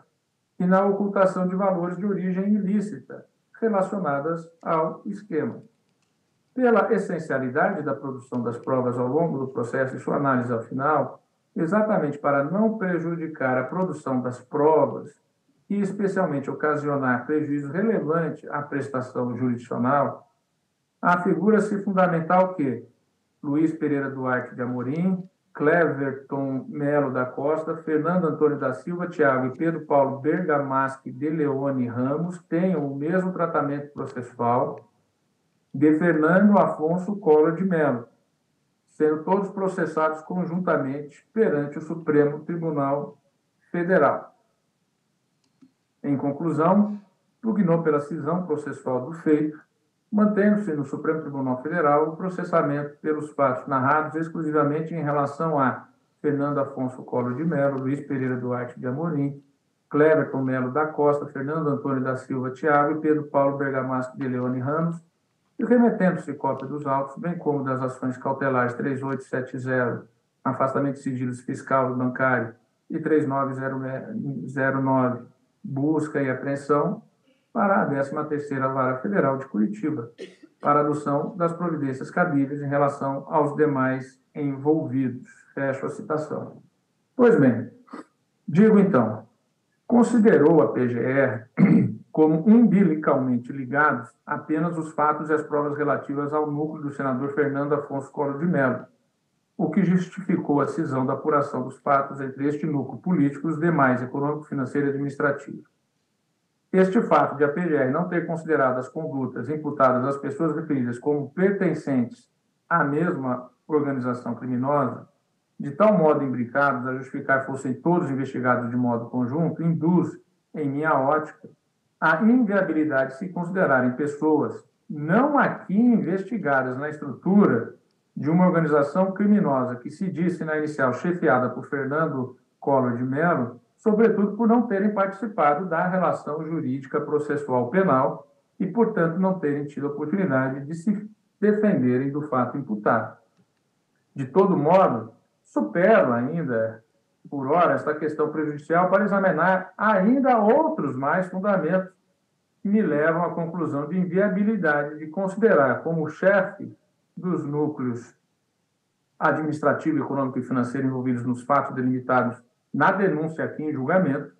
e na ocultação de valores de origem ilícita relacionadas ao esquema. Pela essencialidade da produção das provas ao longo do processo e sua análise ao final, exatamente para não prejudicar a produção das provas e especialmente ocasionar prejuízo relevante à prestação jurisdicional, afigura-se fundamental que Luiz Pereira Duarte de Amorim, Cleverton Melo da Costa, Fernando Antônio da Silva, Thiago e Pedro Paulo Bergamaschi de Leone Ramos tenham o mesmo tratamento processual de Fernando Afonso Collor de Mello, sendo todos processados conjuntamente perante o Supremo Tribunal Federal. Em conclusão, pugnou pela cisão processual do feito, mantendo-se no Supremo Tribunal Federal o processamento pelos fatos narrados exclusivamente em relação a Fernando Afonso Collor de Mello, Luiz Pereira Duarte de Amorim, Cleverton Melo da Costa, Fernando Antônio da Silva Thiago e Pedro Paulo Bergamaschi de Leone Ramos, e remetendo-se cópia dos autos, bem como das ações cautelares 3870, afastamento de sigilos fiscal e bancário, e 3909, busca e apreensão, para a 13ª Vara Federal de Curitiba, para adoção das providências cabíveis em relação aos demais envolvidos. Fecho a citação. Pois bem, digo então, considerou a PGR como umbilicalmente ligados apenas os fatos e as provas relativas ao núcleo do senador Fernando Afonso Collor de Mello, o que justificou a cisão da apuração dos fatos entre este núcleo político e os demais, econômico, financeiro e administrativo. Este fato de a PGR não ter considerado as condutas imputadas às pessoas referidas como pertencentes à mesma organização criminosa, de tal modo imbricados a justificar fossem todos investigados de modo conjunto, induz, em minha ótica, a inviabilidade de se considerarem pessoas não aqui investigadas na estrutura de uma organização criminosa que se disse na inicial chefiada por Fernando Collor de Mello, sobretudo por não terem participado da relação jurídica processual penal e, portanto, não terem tido a oportunidade de se defenderem do fato imputado. De todo modo, supero ainda, por hora, esta questão prejudicial para examinar ainda outros mais fundamentos me levam à conclusão de inviabilidade de considerar como chefe dos núcleos administrativo, econômico e financeiro envolvidos nos fatos delimitados na denúncia aqui em julgamento,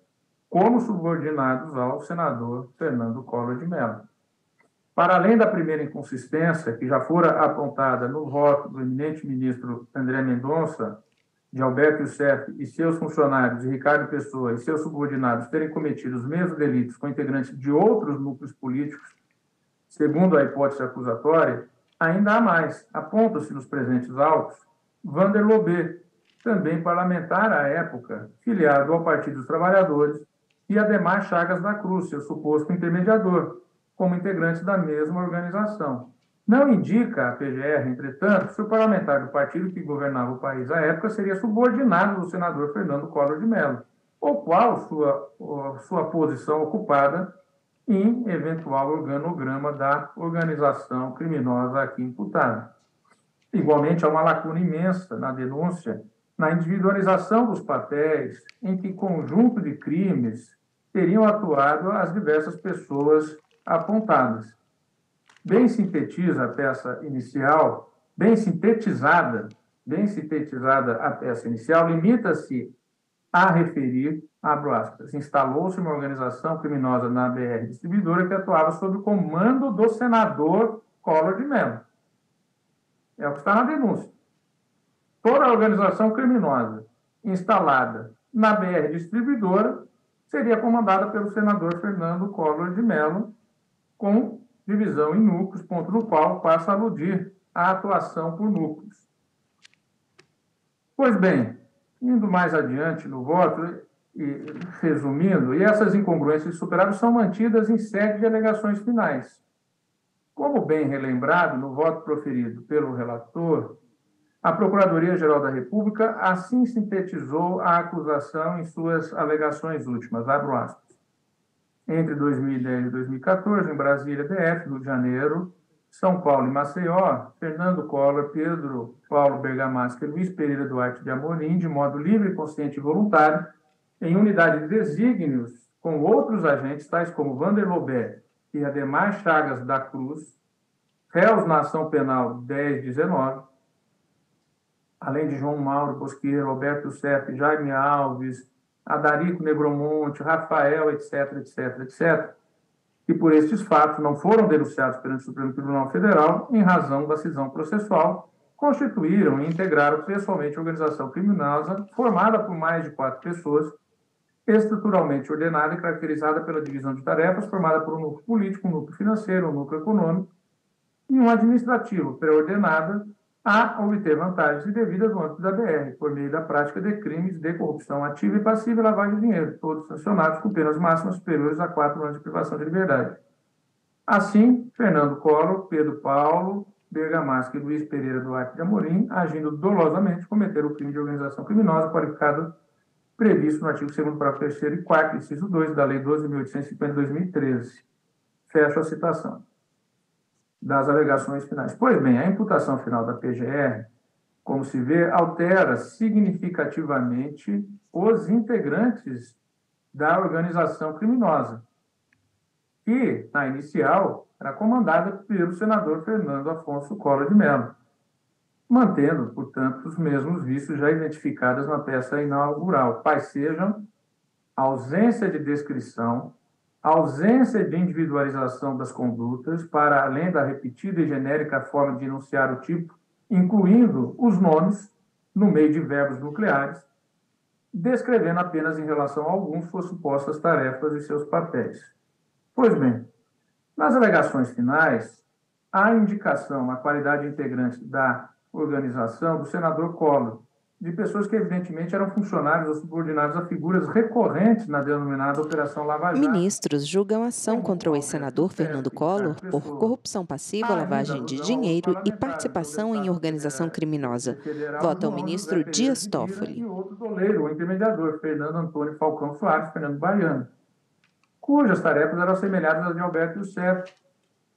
como subordinados ao senador Fernando Collor de Mello. Para além da primeira inconsistência, que já fora apontada no voto do eminente ministro André Mendonça, de Alberto Youssef e seus funcionários, e Ricardo Pessoa e seus subordinados terem cometido os mesmos delitos com integrantes de outros núcleos políticos, segundo a hipótese acusatória, ainda há mais. Aponta-se nos presentes autos Vander Lobé, também parlamentar à época, filiado ao Partido dos Trabalhadores, e Ademar Chagas da Cruz, seu suposto intermediador, como integrantes da mesma organização. Não indica a PGR, entretanto, se o parlamentar do partido que governava o país à época seria subordinado do senador Fernando Collor de Mello, ou qual sua posição ocupada em eventual organograma da organização criminosa aqui imputada. Igualmente, há uma lacuna imensa na denúncia, na individualização dos papéis em que conjunto de crimes teriam atuado as diversas pessoas apontadas. Bem sintetiza a peça inicial, bem sintetizada a peça inicial, limita-se a referir, abro aspas, instalou-se uma organização criminosa na BR Distribuidora que atuava sob o comando do senador Collor de Mello. É o que está na denúncia. Toda a organização criminosa instalada na BR Distribuidora seria comandada pelo senador Fernando Collor de Mello, com divisão em núcleos, ponto no qual passa a aludir à atuação por núcleos. Pois bem, indo mais adiante no voto, e resumindo, e essas incongruências superadas são mantidas em sede de alegações finais. Como bem relembrado no voto proferido pelo relator, a Procuradoria-Geral da República assim sintetizou a acusação em suas alegações últimas, abro aspas. Entre 2010 e 2014, em Brasília, DF, Rio de Janeiro, São Paulo e Maceió, Fernando Collor, Pedro Paulo Bergamasca e Luiz Pereira Duarte de Amorim, de modo livre, consciente e voluntário, em unidade de desígnios com outros agentes, tais como Vander Lobé e Ademar Chagas da Cruz, réus na ação penal 1019, além de João Mauro Bosqueira, Roberto Sepp, Jaime Alves, Adarico Negromonte, Rafael, etc., que por estes fatos não foram denunciados perante o Supremo Tribunal Federal em razão da cisão processual, constituíram e integraram pessoalmente a organização criminosa formada por mais de 4 pessoas, estruturalmente ordenada e caracterizada pela divisão de tarefas, formada por um núcleo político, um núcleo financeiro, um núcleo econômico e um administrativo, pré-ordenada a obter vantagens indevidas no âmbito da BR, por meio da prática de crimes de corrupção ativa e passiva e lavagem de dinheiro, todos sancionados com penas máximas superiores a 4 anos de privação de liberdade. Assim, Fernando Collor, Pedro Paulo, Bergamasca e Luiz Pereira Duarte de Amorim, agindo dolosamente, cometeram o crime de organização criminosa qualificado previsto no artigo 2º, parágrafo 3º e 4º, inciso 2 da Lei 12.850 de 2013. Fecho a citação das alegações finais. Pois bem, a imputação final da PGR, como se vê, altera significativamente os integrantes da organização criminosa, que, na inicial, era comandada pelo senador Fernando Afonso Collor de Mello, mantendo, portanto, os mesmos vícios já identificados na peça inaugural, quais sejam ausência de descrição, ausência de individualização das condutas, para além da repetida e genérica forma de enunciar o tipo, incluindo os nomes no meio de verbos nucleares, descrevendo apenas em relação a alguns suas supostas tarefas e seus papéis. Pois bem, nas alegações finais, há indicação na qualidade integrante da organização do senador Collor, de pessoas que, evidentemente, eram funcionários ou subordinados a figuras recorrentes na denominada Operação Lava Jato. Ministros julgam ação contra o ex-senador Fernando Collor por corrupção passiva, lavagem de dinheiro e participação em organização criminosa. Vota o ministro Dias Toffoli. E outro doleiro, o intermediador, Fernando Antônio Falcão Soares, Fernando Baiano, cujas tarefas eram semelhantes às de Alberto Youssef,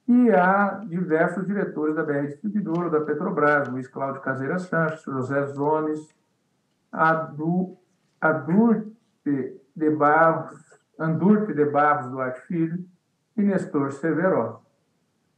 e há diversos diretores da BR Distribuidora, da Petrobras, Luiz Cláudio Caseira Sanches, José Zones, Andurte de Barros Duarte Filho, e Nestor Severo.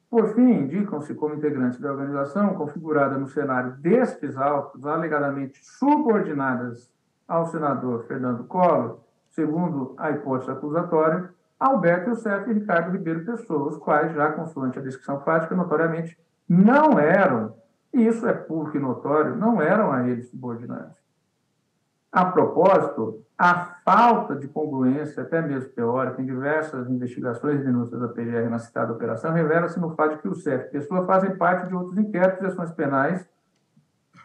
Por fim, indicam-se como integrantes da organização, configurada no cenário destes autos, alegadamente subordinadas ao senador Fernando Collor, segundo a hipótese acusatória, Alberto Youssef e Ricardo Ribeiro Pessoa, os quais, já consoante a descrição fática, notoriamente não eram, e isso é público e notório, não eram a eles subordinados. A propósito, a falta de congruência, até mesmo teórica, em diversas investigações e denúncias da PGR na citada operação, revela-se no fato de que o CEF e Pessoa fazem parte de outros inquéritos e ações penais,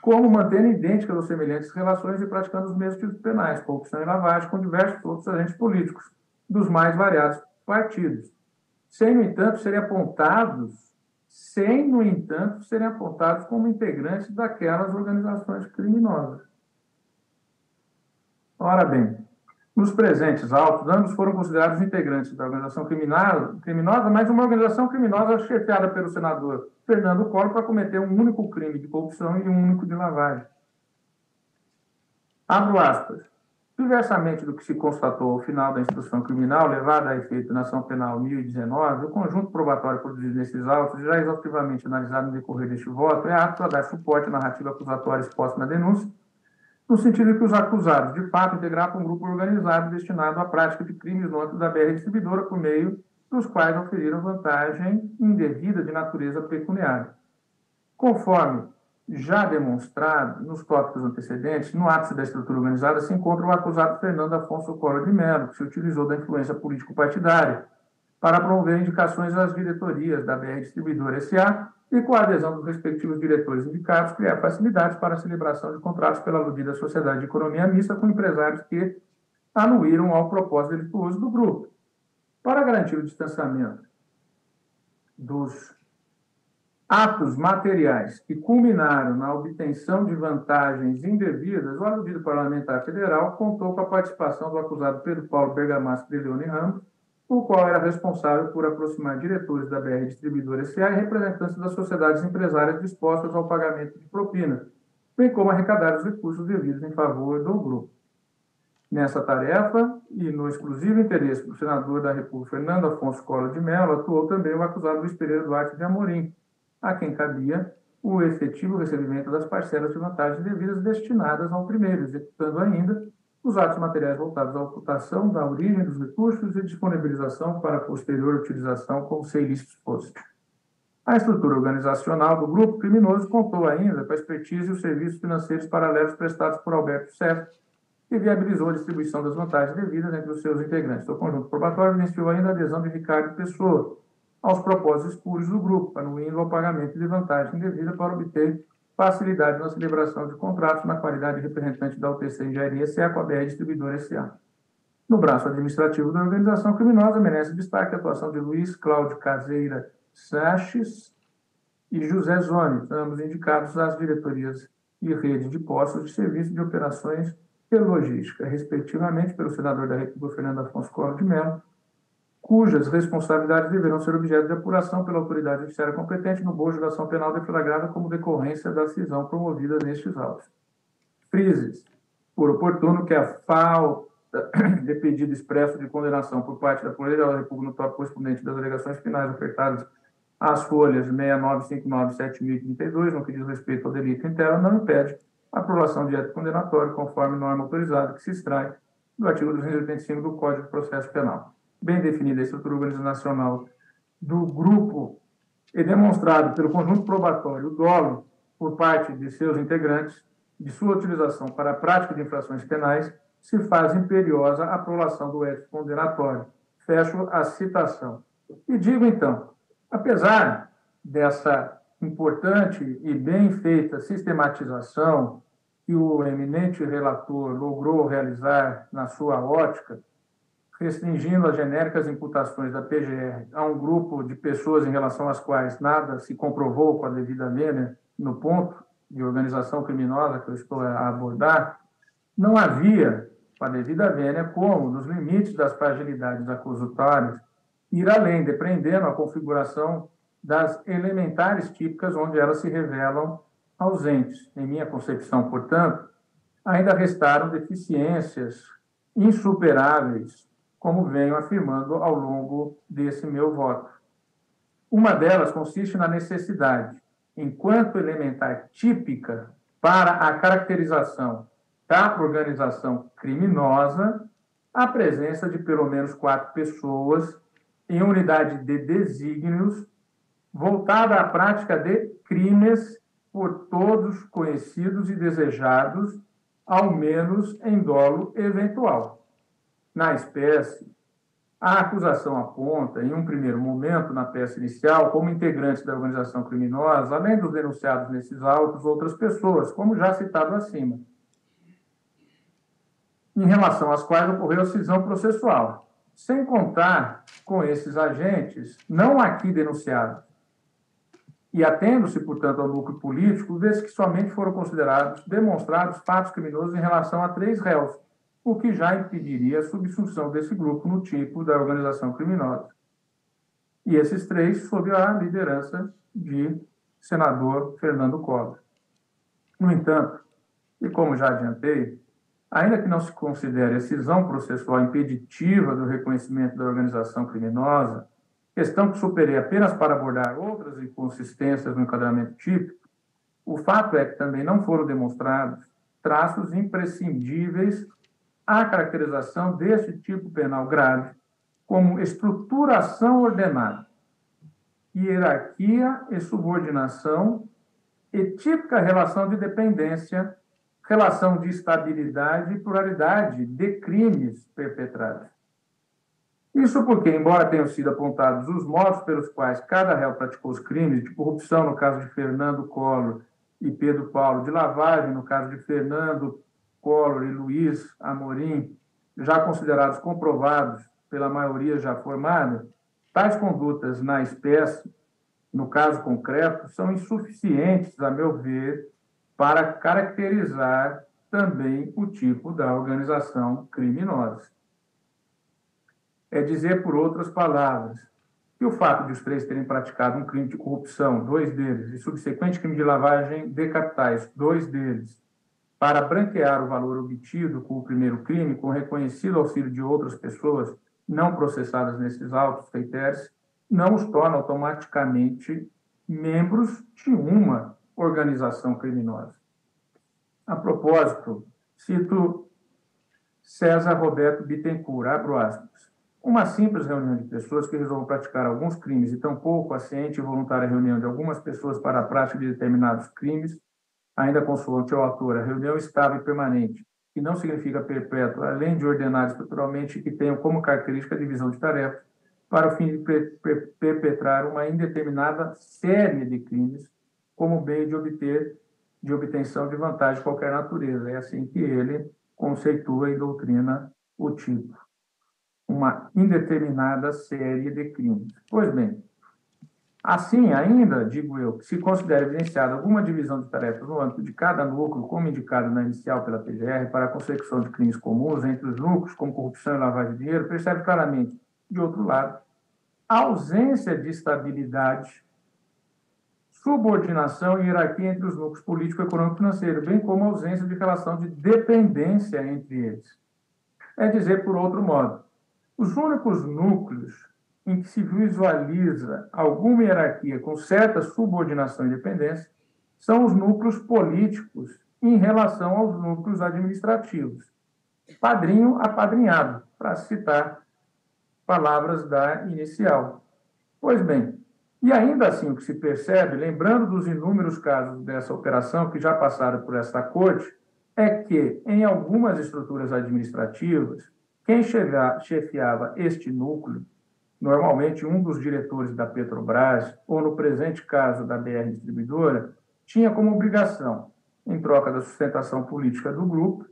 como mantendo idênticas ou semelhantes relações e praticando os mesmos tipos penais, corrupção e lavagem, com diversos outros agentes políticos, dos mais variados partidos, sem, no entanto, serem apontados como integrantes daquelas organizações criminosas. Ora bem, nos presentes autos, ambos foram considerados integrantes da organização criminosa, mas uma organização criminosa chefiada pelo senador Fernando Collor para cometer um único crime de corrupção e um único de lavagem. Abro aspas. Diversamente do que se constatou ao final da instrução criminal levada a efeito na ação penal 1019, o conjunto probatório produzido nesses autos, já exaustivamente analisado no decorrer deste voto, é apto a dar suporte à narrativa acusatória exposta na denúncia, no sentido de que os acusados, de fato, integravam um grupo organizado destinado à prática de crimes no âmbito da BR Distribuidora, por meio dos quais oferiram vantagem indevida de natureza pecuniária. Conforme já demonstrado nos tópicos antecedentes, no ápice da estrutura organizada se encontra o acusado Fernando Afonso Collor de Mello, que se utilizou da influência político-partidária para promover indicações às diretorias da BR Distribuidora S.A. e, com a adesão dos respectivos diretores indicados, criar facilidades para a celebração de contratos pela aludida Sociedade de Economia Mista com empresários que anuíram ao propósito delituoso do grupo. Para garantir o distanciamento dos atos materiais que culminaram na obtenção de vantagens indevidas, o aludido parlamentar federal contou com a participação do acusado Pedro Paulo Bergamasco de Leone Ramos, o qual era responsável por aproximar diretores da BR Distribuidora S.A. e representantes das sociedades empresárias dispostas ao pagamento de propina, bem como arrecadar os recursos devidos em favor do grupo. Nessa tarefa, e no exclusivo interesse do senador da República, Fernando Afonso Collor de Mello, atuou também o acusado Luiz Pereira Duarte de Amorim, a quem cabia o efetivo recebimento das parcelas de vantagens devidas destinadas ao primeiro, executando ainda os atos materiais voltados à ocultação da origem dos recursos e disponibilização para posterior utilização, como se ilícito fosse. A estrutura organizacional do grupo criminoso contou ainda com a expertise e os serviços financeiros paralelos prestados por Alberto Youssef, que viabilizou a distribuição das vantagens devidas entre os seus integrantes. O conjunto probatório evidenciou ainda a adesão de Ricardo Pessoa aos propósitos espúrios do grupo, anuindo ao pagamento de vantagem devida para obter facilidade na celebração de contratos na qualidade de representante da UTC Engenharia S.A. com a BR Distribuidora S.A. No braço administrativo da organização criminosa, merece destaque a atuação de Luiz Cláudio Caseira Saches e José Zoni, ambos indicados às diretorias e rede de postos de serviço de operações e logística, respectivamente pelo senador da República, Fernando Afonso Collor de Mello, cujas responsabilidades deverão ser objeto de apuração pela autoridade judiciária competente no bojo da ação penal deflagrada como decorrência da cisão promovida nestes autos. Frises, por oportuno que a falta de pedido expresso de condenação por parte da Procuradoria da República no tópico correspondente das alegações finais ofertadas às folhas 6959 e 7032, no que diz respeito ao delito interno, não impede a aprovação de ato condenatório conforme norma autorizada que se extrai do artigo 285 do Código de Processo Penal. Bem definida a estrutura organizacional do grupo e demonstrado pelo conjunto probatório o dolo por parte de seus integrantes de sua utilização para a prática de infrações penais, se faz imperiosa a aprovação do ético condenatório. Fecho a citação. E digo, então, apesar dessa importante e bem feita sistematização que o eminente relator logrou realizar na sua ótica, restringindo as genéricas imputações da PGR a um grupo de pessoas em relação às quais nada se comprovou com a devida vênia no ponto de organização criminosa que eu estou a abordar, não havia, com a devida vênia, como, nos limites das fragilidades acusatórias, ir além, depreendendo a configuração das elementares típicas onde elas se revelam ausentes. Em minha concepção, portanto, ainda restaram deficiências insuperáveis como venho afirmando ao longo desse meu voto. Uma delas consiste na necessidade, enquanto elementar típica para a caracterização da organização criminosa, a presença de pelo menos 4 pessoas em unidade de desígnios voltada à prática de crimes por todos conhecidos e desejados, ao menos em dolo eventual. Na espécie, a acusação aponta, em um primeiro momento, na peça inicial, como integrantes da organização criminosa, além dos denunciados nesses autos, outras pessoas, como já citado acima, em relação às quais ocorreu a cisão processual, sem contar com esses agentes não aqui denunciados, e atendo-se, portanto, ao núcleo político, desde que somente foram demonstrados fatos criminosos em relação a 3 réus, o que já impediria a subsunção desse grupo no tipo da organização criminosa. E esses 3 sob a liderança de senador Fernando Collor. No entanto, e como já adiantei, ainda que não se considere a cisão processual impeditiva do reconhecimento da organização criminosa, questão que superei apenas para abordar outras inconsistências no enquadramento típico, o fato é que também não foram demonstrados traços imprescindíveis à caracterização deste tipo penal grave como estruturação ordenada, hierarquia e subordinação e típica relação de dependência, relação de estabilidade e pluralidade de crimes perpetrados. Isso porque, embora tenham sido apontados os modos pelos quais cada réu praticou os crimes de corrupção, no caso de Fernando Collor e Pedro Paulo, de lavagem, no caso de Fernando Collor e Luiz Amorim, já considerados comprovados pela maioria já formada, tais condutas na espécie, no caso concreto, são insuficientes, a meu ver, para caracterizar também o tipo da organização criminosa. É dizer, por outras palavras, que o fato de os 3 terem praticado um crime de corrupção, 2 deles, e subsequente crime de lavagem de capitais, 2 deles, para branquear o valor obtido com o primeiro crime, com reconhecido auxílio de outras pessoas não processadas nesses autos reitéricos, não os torna automaticamente membros de uma organização criminosa. A propósito, cito César Roberto Bittencourt, abro aspas, uma simples reunião de pessoas que resolvam praticar alguns crimes e tampouco a ciente e voluntária reunião de algumas pessoas para a prática de determinados crimes, ainda consoante o autor, a reunião estável e permanente, que não significa perpétua, além de ordenada estruturalmente, que tenham como característica a divisão de tarefas, para o fim de perpetrar uma indeterminada série de crimes, como meio de obtenção de vantagem de qualquer natureza. É assim que ele conceitua e doutrina o tipo. Uma indeterminada série de crimes. Pois bem, assim, ainda, digo eu, que se considera evidenciada alguma divisão de tarefas no âmbito de cada núcleo, como indicado na inicial pela PGR, para a consecução de crimes comuns entre os núcleos, como corrupção e lavagem de dinheiro, percebe claramente, de outro lado, a ausência de estabilidade, subordinação e hierarquia entre os núcleos político, econômico e financeiro, bem como a ausência de relação de dependência entre eles. É dizer, por outro modo, os únicos núcleos em que se visualiza alguma hierarquia com certa subordinação e dependência são os núcleos políticos em relação aos núcleos administrativos. Padrinho apadrinhado, para citar palavras da inicial. Pois bem, e ainda assim o que se percebe, lembrando dos inúmeros casos dessa operação que já passaram por esta corte, é que, em algumas estruturas administrativas, quem chefiava este núcleo, normalmente um dos diretores da Petrobras, ou no presente caso da BR Distribuidora, tinha como obrigação, em troca da sustentação política do grupo,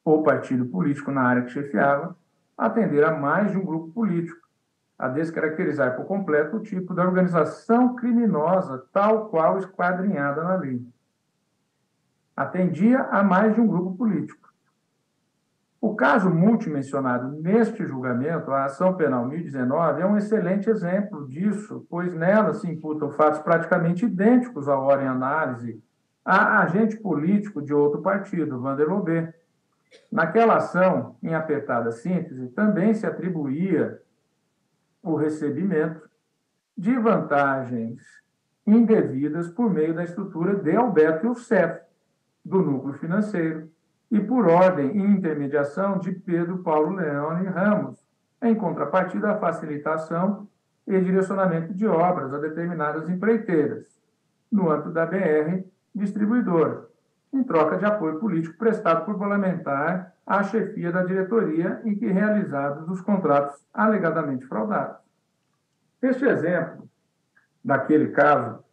ou partido político na área que chefiava, atender a mais de um grupo político, a descaracterizar por completo o tipo da organização criminosa, tal qual esquadrinhada na lei. Atendia a mais de um grupo político. O caso multimencionado neste julgamento, a ação penal 1019, é um excelente exemplo disso, pois nela se imputam fatos praticamente idênticos à hora em análise a agente político de outro partido, Vander Lobé, Naquela ação, em apertada síntese, também se atribuía o recebimento de vantagens indevidas por meio da estrutura de Alberto Youssef, do núcleo financeiro, e por ordem e intermediação de Pedro Paulo Leone Ramos, em contrapartida à facilitação e direcionamento de obras a determinadas empreiteiras, no âmbito da BR Distribuidora, em troca de apoio político prestado por parlamentar à chefia da diretoria em que realizados os contratos alegadamente fraudados. Este exemplo, daquele caso,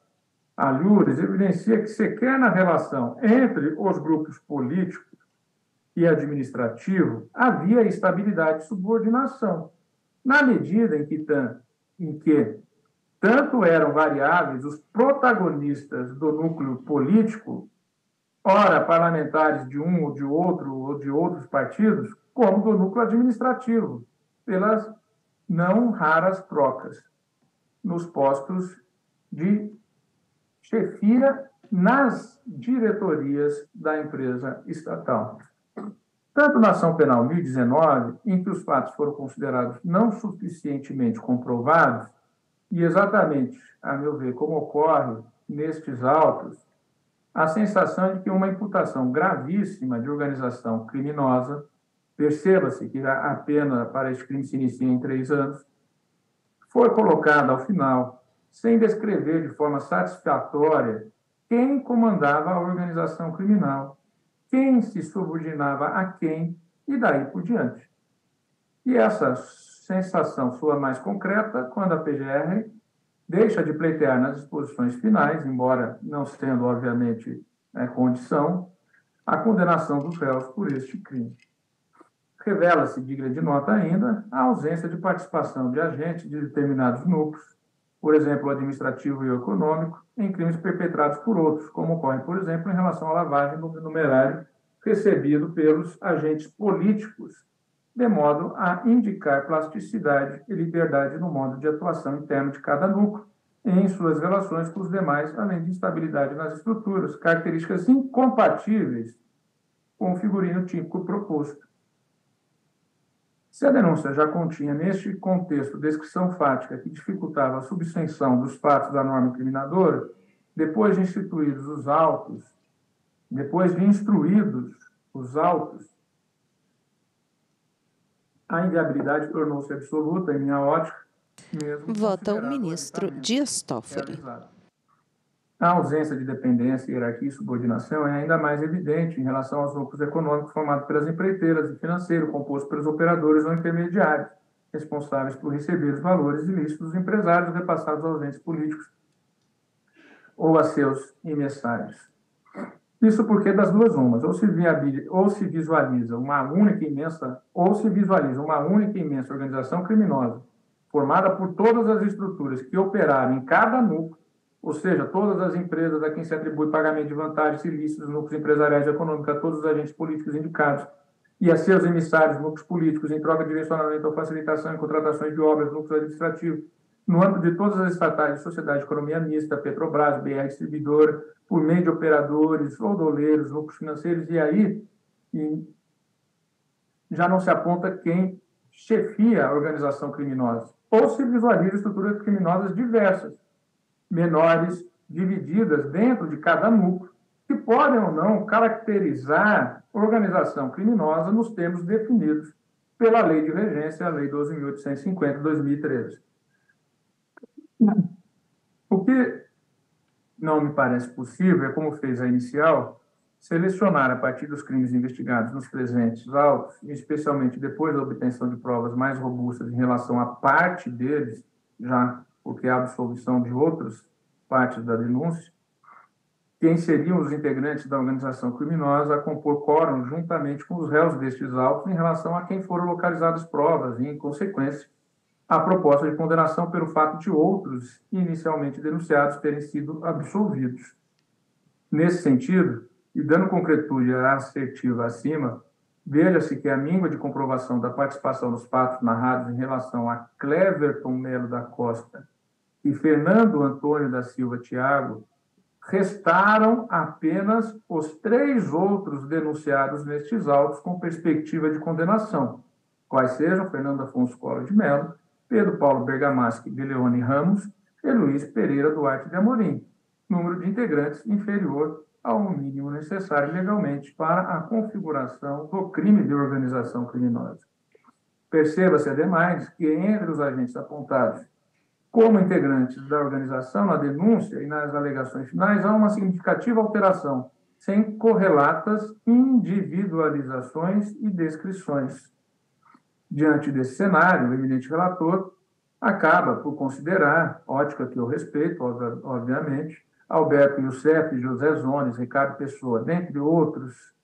Alhures, evidencia que sequer na relação entre os grupos políticos e administrativo havia estabilidade de subordinação, na medida em que tanto eram variáveis os protagonistas do núcleo político, ora parlamentares de um ou de outro ou de outros partidos, como do núcleo administrativo, pelas não raras trocas nos postos de chefia nas diretorias da empresa estatal. Tanto na ação penal 1019, em que os fatos foram considerados não suficientemente comprovados, e exatamente, a meu ver, como ocorre nestes autos, a sensação de que uma imputação gravíssima de organização criminosa, perceba-se que a pena para este crime se inicia em 3 anos, foi colocada ao final, sem descrever de forma satisfatória quem comandava a organização criminal, quem se subordinava a quem, e daí por diante. E essa sensação soa mais concreta quando a PGR deixa de pleitear nas disposições finais, embora não sendo, obviamente, condição, a condenação dos réus por este crime. Revela-se, digna de nota ainda, a ausência de participação de agentes de determinados núcleos, por exemplo, o administrativo e o econômico, em crimes perpetrados por outros, como ocorre, por exemplo, em relação à lavagem do numerário recebido pelos agentes políticos, de modo a indicar plasticidade e liberdade no modo de atuação interno de cada núcleo em suas relações com os demais, além de instabilidade nas estruturas, características incompatíveis com o figurino típico proposto. Se a denúncia já continha, neste contexto, descrição fática que dificultava a subsensão dos fatos da norma incriminadora, depois de instruídos os autos, a inviabilidade tornou-se absoluta, em minha ótica, mesmo. Vota o ministro Dias Toffoli. A ausência de dependência, hierarquia e subordinação é ainda mais evidente em relação aos núcleos econômicos formados pelas empreiteiras e financeiro, composto pelos operadores ou intermediários, responsáveis por receber os valores ilícitos dos empresários repassados aos entes políticos ou a seus emissários. Isso porque das duas umas, ou se visualiza uma única e imensa organização criminosa, formada por todas as estruturas que operaram em cada núcleo, ou seja, todas as empresas a quem se atribui pagamento de vantagens ilícitas, núcleos empresariais e econômicos, a todos os agentes políticos indicados, e a seus emissários, núcleos políticos, em troca de direcionamento ou facilitação em contratações de obras, núcleos administrativos, no âmbito de todas as estatais de sociedade de economia mista, Petrobras, BR Distribuidora, por meio de operadores ou doleiros, núcleos financeiros, e aí já não se aponta quem chefia a organização criminosa, ou se visualiza estruturas criminosas diversas, menores, divididas dentro de cada núcleo, que podem ou não caracterizar organização criminosa nos termos definidos pela Lei de Regência, a Lei 12.850, de 2013. O que não me parece possível é, como fez a inicial, selecionar a partir dos crimes investigados nos presentes autos, especialmente depois da obtenção de provas mais robustas em relação à parte deles, já porque há absolvição de outras partes da denúncia, quem seriam os integrantes da organização criminosa a compor quórum juntamente com os réus destes autos em relação a quem foram localizadas provas e, em consequência, a proposta de condenação pelo fato de outros inicialmente denunciados terem sido absolvidos. Nesse sentido, e dando concretude assertiva acima, veja-se que a míngua de comprovação da participação nos fatos narrados em relação a Cleverton Melo da Costa e Fernando Antônio da Silva Thiago Restaram apenas os 3 outros denunciados nestes autos com perspectiva de condenação, quais sejam Fernando Afonso Collor de Mello, Pedro Paulo Bergamaschi de Leone Ramos e Luiz Pereira Duarte de Amorim, número de integrantes inferior ao mínimo necessário legalmente para a configuração do crime de organização criminosa. Perceba-se, ademais, que entre os agentes apontados como integrantes da organização, na denúncia e nas alegações finais, há uma significativa alteração, sem correlatas individualizações e descrições. Diante desse cenário, o eminente relator acaba por considerar, ótica que eu respeito, obviamente, Alberto Youssef, José Zones, Ricardo Pessoa, dentre outros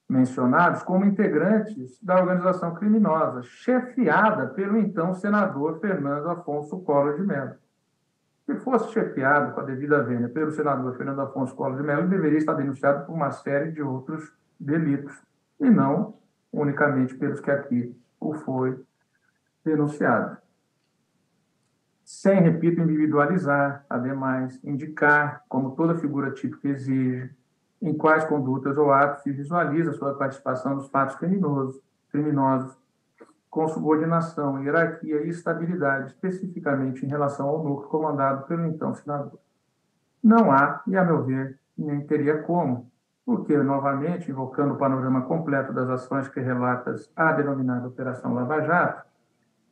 mencionados, como integrantes da organização criminosa, chefiada pelo então senador Fernando Afonso Collor de Mello. Se fosse chefiado com a devida vênia pelo senador Fernando Afonso Collor de Mello, deveria estar denunciado por uma série de outros delitos, e não unicamente pelos que aqui o foi denunciado. Sem, repito, individualizar, ademais, indicar, como toda figura típica exige, em quais condutas ou atos se visualiza sua participação nos fatos criminosos, com subordinação, hierarquia e estabilidade, especificamente em relação ao núcleo comandado pelo então senador. Não há, e a meu ver, nem teria como, porque, novamente, invocando o panorama completo das ações que relatas a denominada Operação Lava Jato,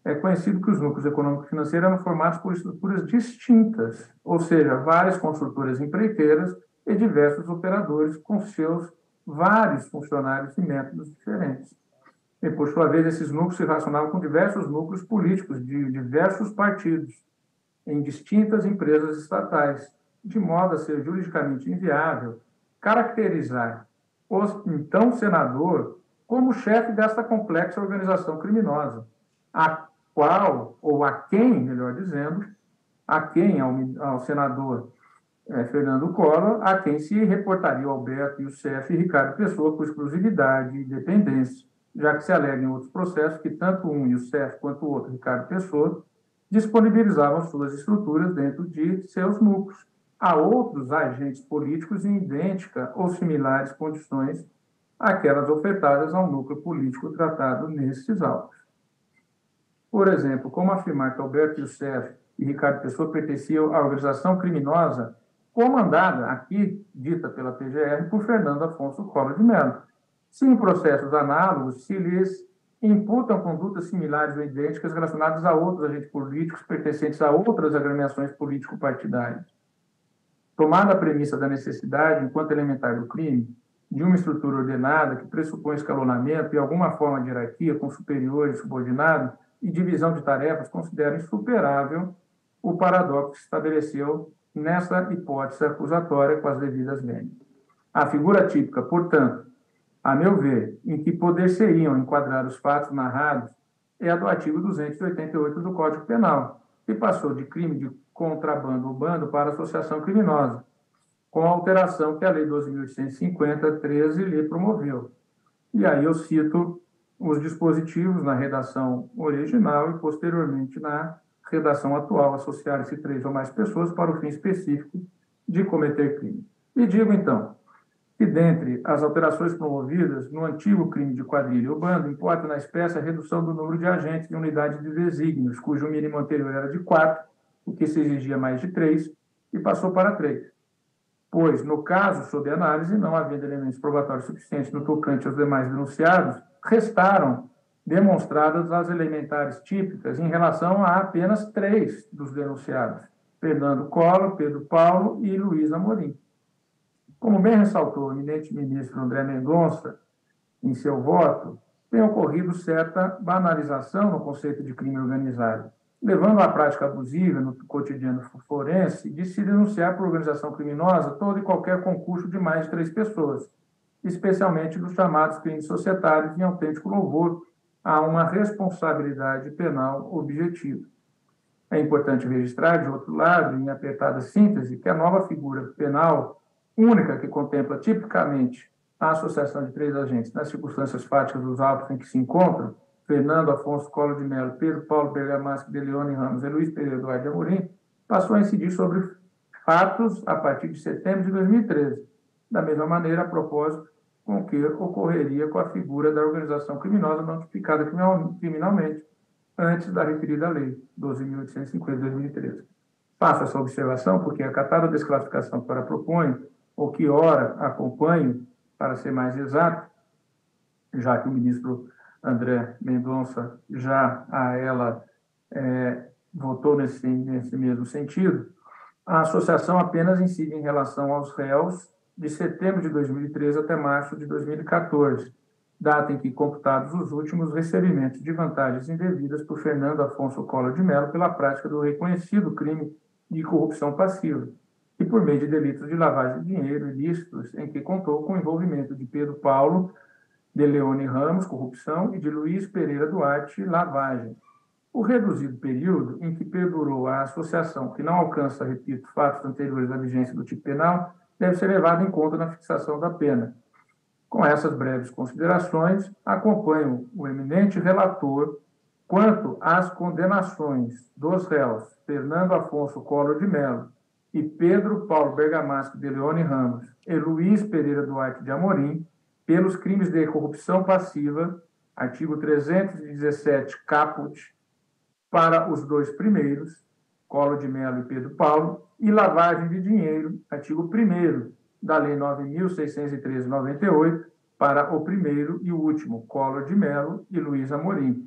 é conhecido que os núcleos econômico-financeiros eram formados por estruturas distintas, ou seja, várias construtoras empreiteiras e diversos operadores com seus vários funcionários e métodos diferentes. E, por sua vez, esses núcleos se relacionavam com diversos núcleos políticos de diversos partidos, em distintas empresas estatais, de modo a ser juridicamente inviável caracterizar o então senador como chefe desta complexa organização criminosa, a qual, ou a quem, melhor dizendo, a quem, ao senador Fernando Collor, a quem se reportaria Alberto Youssef e Ricardo Pessoa com exclusividade e independência, já que se alega em outros processos que tanto um Youssef quanto o outro, Ricardo Pessoa, disponibilizavam suas estruturas dentro de seus núcleos a outros agentes políticos em idêntica ou similares condições àquelas ofertadas ao núcleo político tratado nesses autos. Por exemplo, como afirmar que Alberto Youssef e Ricardo Pessoa pertenciam à organização criminosa comandada, aqui dita pela PGR, por Fernando Afonso Collor de Mello, se em processos análogos se lhes imputam condutas similares ou idênticas relacionadas a outros agentes políticos pertencentes a outras agremiações político-partidárias. Tomada a premissa da necessidade, enquanto elementar do crime, de uma estrutura ordenada que pressupõe escalonamento e alguma forma de hierarquia com superior e subordinado e divisão de tarefas, considero insuperável o paradoxo que se estabeleceu nessa hipótese acusatória com as devidas vênias. A figura típica, portanto, a meu ver, em que poder-se-iam enquadrar os fatos narrados é a do artigo 288 do Código Penal, que passou de crime de contrabando urbano para associação criminosa, com a alteração que a Lei 12.850/13 lhe promoveu. E aí eu cito os dispositivos na redação original e, posteriormente, na redação atual, associar-se 3 ou mais pessoas para o fim específico de cometer crime. E digo, então, que dentre as alterações promovidas no antigo crime de quadrilha urbana, importa na espécie a redução do número de agentes de unidade de desígnios, cujo mínimo anterior era de 4, o que se exigia mais de 3, e passou para 3. Pois, no caso sob análise, não havendo elementos probatórios suficientes no tocante aos demais denunciados, restaram demonstradas as elementares típicas em relação a apenas 3 dos denunciados, Fernando Collor, Pedro Paulo e Luiz Amorim. Como bem ressaltou o eminente ministro André Mendonça em seu voto, tem ocorrido certa banalização no conceito de crime organizado, levando à prática abusiva no cotidiano forense de se denunciar por organização criminosa todo e qualquer concurso de mais de 3 pessoas, especialmente dos chamados crimes societários, em autêntico louvor a uma responsabilidade penal objetiva. É importante registrar, de outro lado, em apertada síntese, que a nova figura penal única que contempla tipicamente a associação de 3 agentes nas circunstâncias fáticas dos autos em que se encontram, Fernando Afonso Collor de Mello, Pedro Paulo Bergamaschi de Leone Ramos e Luiz Pereira Duarte de Amorim, passou a incidir sobre fatos a partir de setembro de 2013. Da mesma maneira, a propósito, com o que ocorreria com a figura da organização criminosa notificada criminalmente antes da referida lei 12.850 de 2013. Faço essa observação porque, acatada a desclassificação que ora proponho, ou que ora acompanho, para ser mais exato, já que o ministro André Mendonça já a ela votou nesse mesmo sentido, a associação apenas incide em relação aos réus de setembro de 2013 até março de 2014, data em que computados os últimos recebimentos de vantagens indevidas por Fernando Afonso Collor de Mello pela prática do reconhecido crime de corrupção passiva e por meio de delitos de lavagem de dinheiro ilícitos em que contou com o envolvimento de Pedro Paulo de Leone Ramos, corrupção, e de Luiz Pereira Duarte, lavagem. O reduzido período em que perdurou a associação, que não alcança, repito, fatos anteriores à vigência do tipo penal, deve ser levado em conta na fixação da pena. Com essas breves considerações, acompanho o eminente relator quanto às condenações dos réus Fernando Afonso Collor de Mello e Pedro Paulo Bergamasco de Leone Ramos e Luiz Pereira Duarte de Amorim pelos crimes de corrupção passiva, artigo 317 caput, para os dois primeiros, Collor de Mello e Pedro Paulo, e lavagem de dinheiro, artigo 1º da Lei 9.613/98, para o primeiro e o último, Collor de Mello e Luiz Amorim.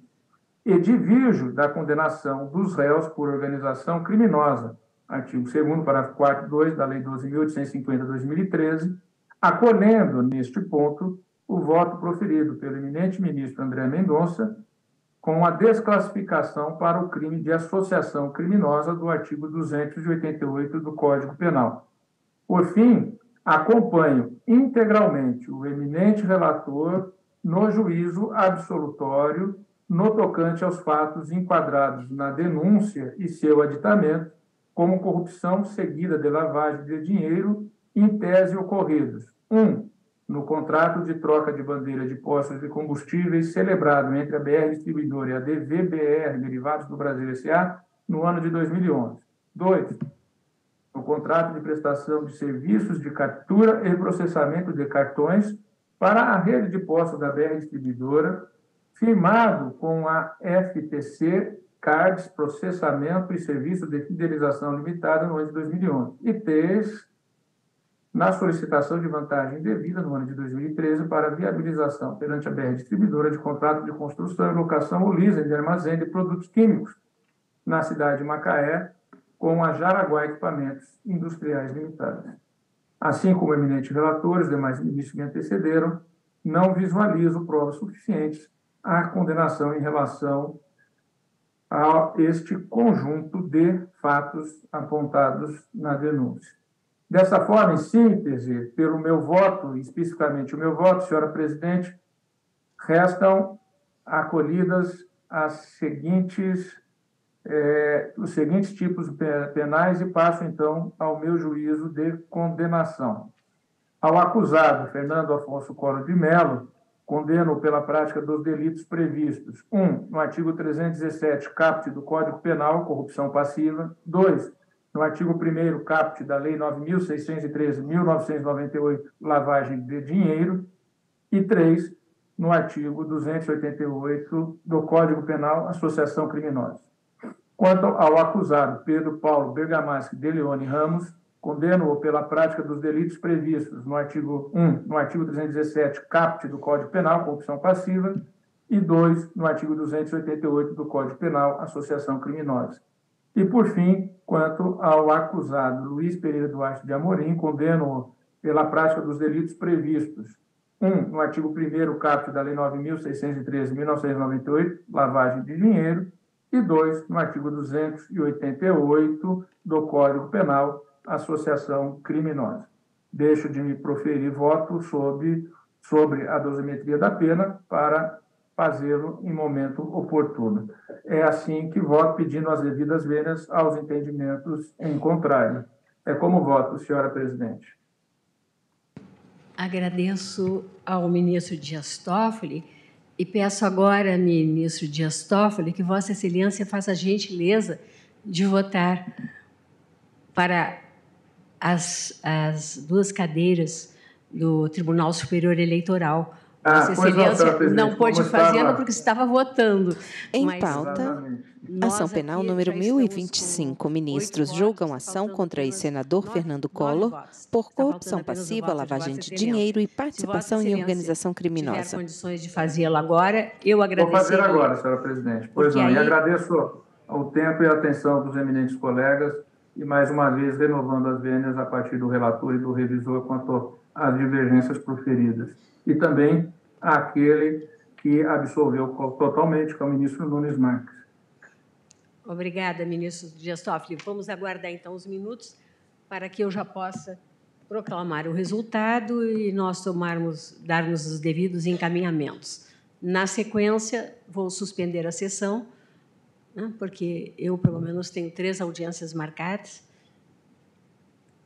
E divirjo da condenação dos réus por organização criminosa, artigo 2º, parágrafo 4º, 2 da Lei 12.850/2013, acolhendo, neste ponto, o voto proferido pelo eminente ministro André Mendonça, com a desclassificação para o crime de associação criminosa do artigo 288 do Código Penal. Por fim, acompanho integralmente o eminente relator no juízo absolutório no tocante aos fatos enquadrados na denúncia e seu aditamento como corrupção seguida de lavagem de dinheiro em tese ocorridos. 1. No contrato de troca de bandeira de postos de combustíveis celebrado entre a BR Distribuidora e a DVBR Derivados do Brasil S.A. no ano de 2011. 2. No contrato de prestação de serviços de captura e processamento de cartões para a rede de postos da BR Distribuidora, firmado com a FTC Cards Processamento e Serviços de Fidelização Limitada no ano de 2011. E 3. Na solicitação de vantagem devida no ano de 2013 para a viabilização perante a BR Distribuidora de contrato de construção e locação ou leasing de armazém de produtos químicos na cidade de Macaé com a Jaraguá Equipamentos Industriais Limitada. Assim como o eminente relator, os demais ministros que me antecederam, não visualizo provas suficientes à condenação em relação a este conjunto de fatos apontados na denúncia. Dessa forma, em síntese, pelo meu voto, especificamente o meu voto, senhora presidente, restam acolhidas os seguintes tipos penais e passo, então, ao meu juízo de condenação. Ao acusado, Fernando Afonso Collor de Mello, condeno pela prática dos delitos previstos. 1. No artigo 317, caput do Código Penal, corrupção passiva. 2. No artigo 1º, caput da Lei 9.613/1998, lavagem de dinheiro. E 3. No artigo 288 do Código Penal, associação criminosa. Quanto ao acusado Pedro Paulo Bergamasco de Leone Ramos, condeno-o pela prática dos delitos previstos no artigo 1, no artigo 317, caput do Código Penal, corrupção passiva, e 2, no artigo 288 do Código Penal, associação criminosa. E, por fim, quanto ao acusado Luiz Pereira Duarte de Amorim, condeno-o pela prática dos delitos previstos. 1. No artigo 1º, caput da Lei 9.613/1998, lavagem de dinheiro. E 2. No artigo 288 do Código Penal, associação criminosa. Deixo de me proferir voto sobre a dosimetria da pena para fazê-lo em momento oportuno. É assim que voto, pedindo as devidas vênias aos entendimentos em contrário. É como voto, senhora presidente. Agradeço ao ministro Dias Toffoli e peço agora, ministro Dias Toffoli, que Vossa Excelência faça a gentileza de votar para as 2 cadeiras do Tribunal Superior Eleitoral. Vossa Excelência não pôde fazê-lo porque estava votando. Em pauta, ação penal número 1025. Ministros julgam ação contra ex-senador Fernando Collor por corrupção passiva, lavagem de dinheiro e participação em organização criminosa. Se tiver condições de fazê-lo agora, eu agradeço. Vou fazer agora, senhora presidente. Pois não, e agradeço o tempo e a atenção dos eminentes colegas e, mais uma vez, renovando as vênias a partir do relator e do revisor quanto às divergências proferidas. E também àquele que absolveu totalmente, que é o ministro Nunes Marques. Obrigada, ministro Dias Toffoli. Vamos aguardar, então, os minutos para que eu já possa proclamar o resultado e nós darmos os devidos encaminhamentos. Na sequência, vou suspender a sessão, né, porque eu, pelo menos, tenho 3 audiências marcadas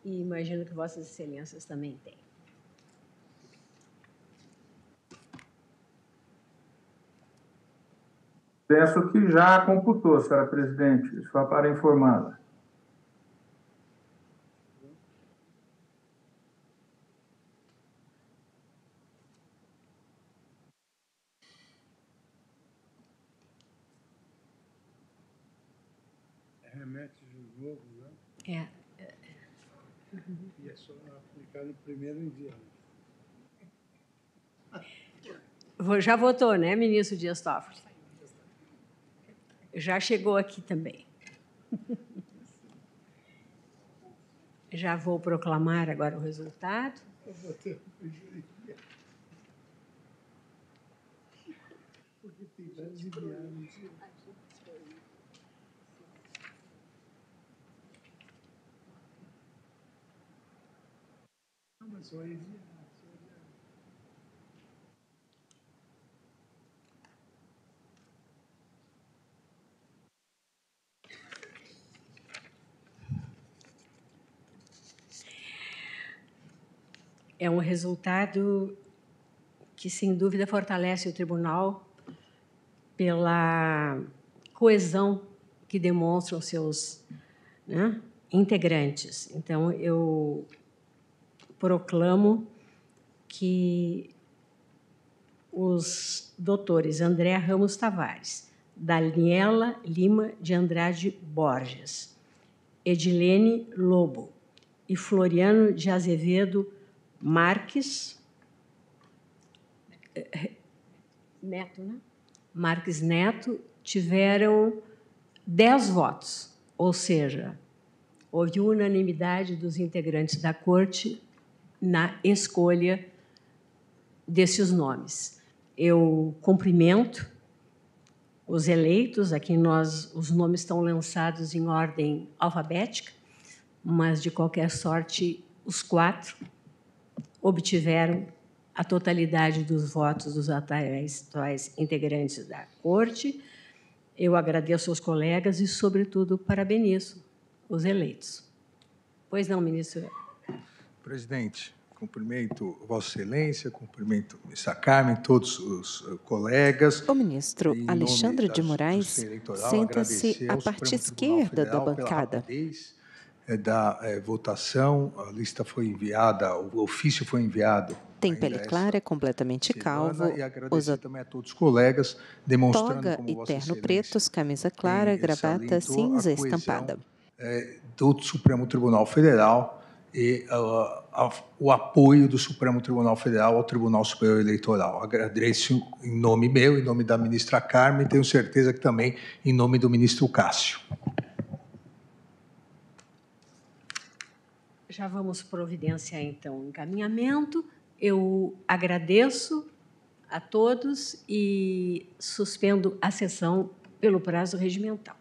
e imagino que Vossas Excelências também têm. Penso que já computou, senhora presidente, só para informá-la. Remete de novo, né? E é só aplicar no primeiro envio. Já votou, né, ministro Dias Toffoli? Já chegou aqui também. Já vou proclamar agora o resultado. Porque tem vários enviados. Não, mas só enviar. É um resultado que, sem dúvida, fortalece o tribunal pela coesão que demonstram seus, né, integrantes. Então, eu proclamo que os doutores André Ramos Tavares, Daniela Lima de Andrade Borges, Edilene Lobo e Floriano de Azevedo Marques Neto, né? Marques Neto tiveram 10 votos, ou seja, houve unanimidade dos integrantes da Corte na escolha desses nomes. Eu cumprimento os eleitos, aqui os nomes estão lançados em ordem alfabética, mas, de qualquer sorte, os 4 obtiveram a totalidade dos votos dos atuais integrantes da Corte. Eu agradeço aos colegas e, sobretudo, parabenizo os eleitos. Pois não, ministro? Presidente, cumprimento Vossa Excelência, cumprimento a ministra Carmen, todos os colegas. O ministro Alexandre de Moraes senta-se à parte esquerda da bancada. Da votação, a lista foi enviada, o ofício foi enviado. Tem pele clara, é completamente calvo. E agradecer também a todos os colegas, demonstrando toga como e Vossa terno Excelência pretos, camisa clara, gravata cinza estampada. Do Supremo Tribunal Federal e o apoio do Supremo Tribunal Federal ao Tribunal Superior Eleitoral. Agradeço em nome meu, em nome da ministra Carmen, tenho certeza que também em nome do ministro Cássio. Já vamos providenciar, então, o encaminhamento. Eu agradeço a todos e suspendo a sessão pelo prazo regimental.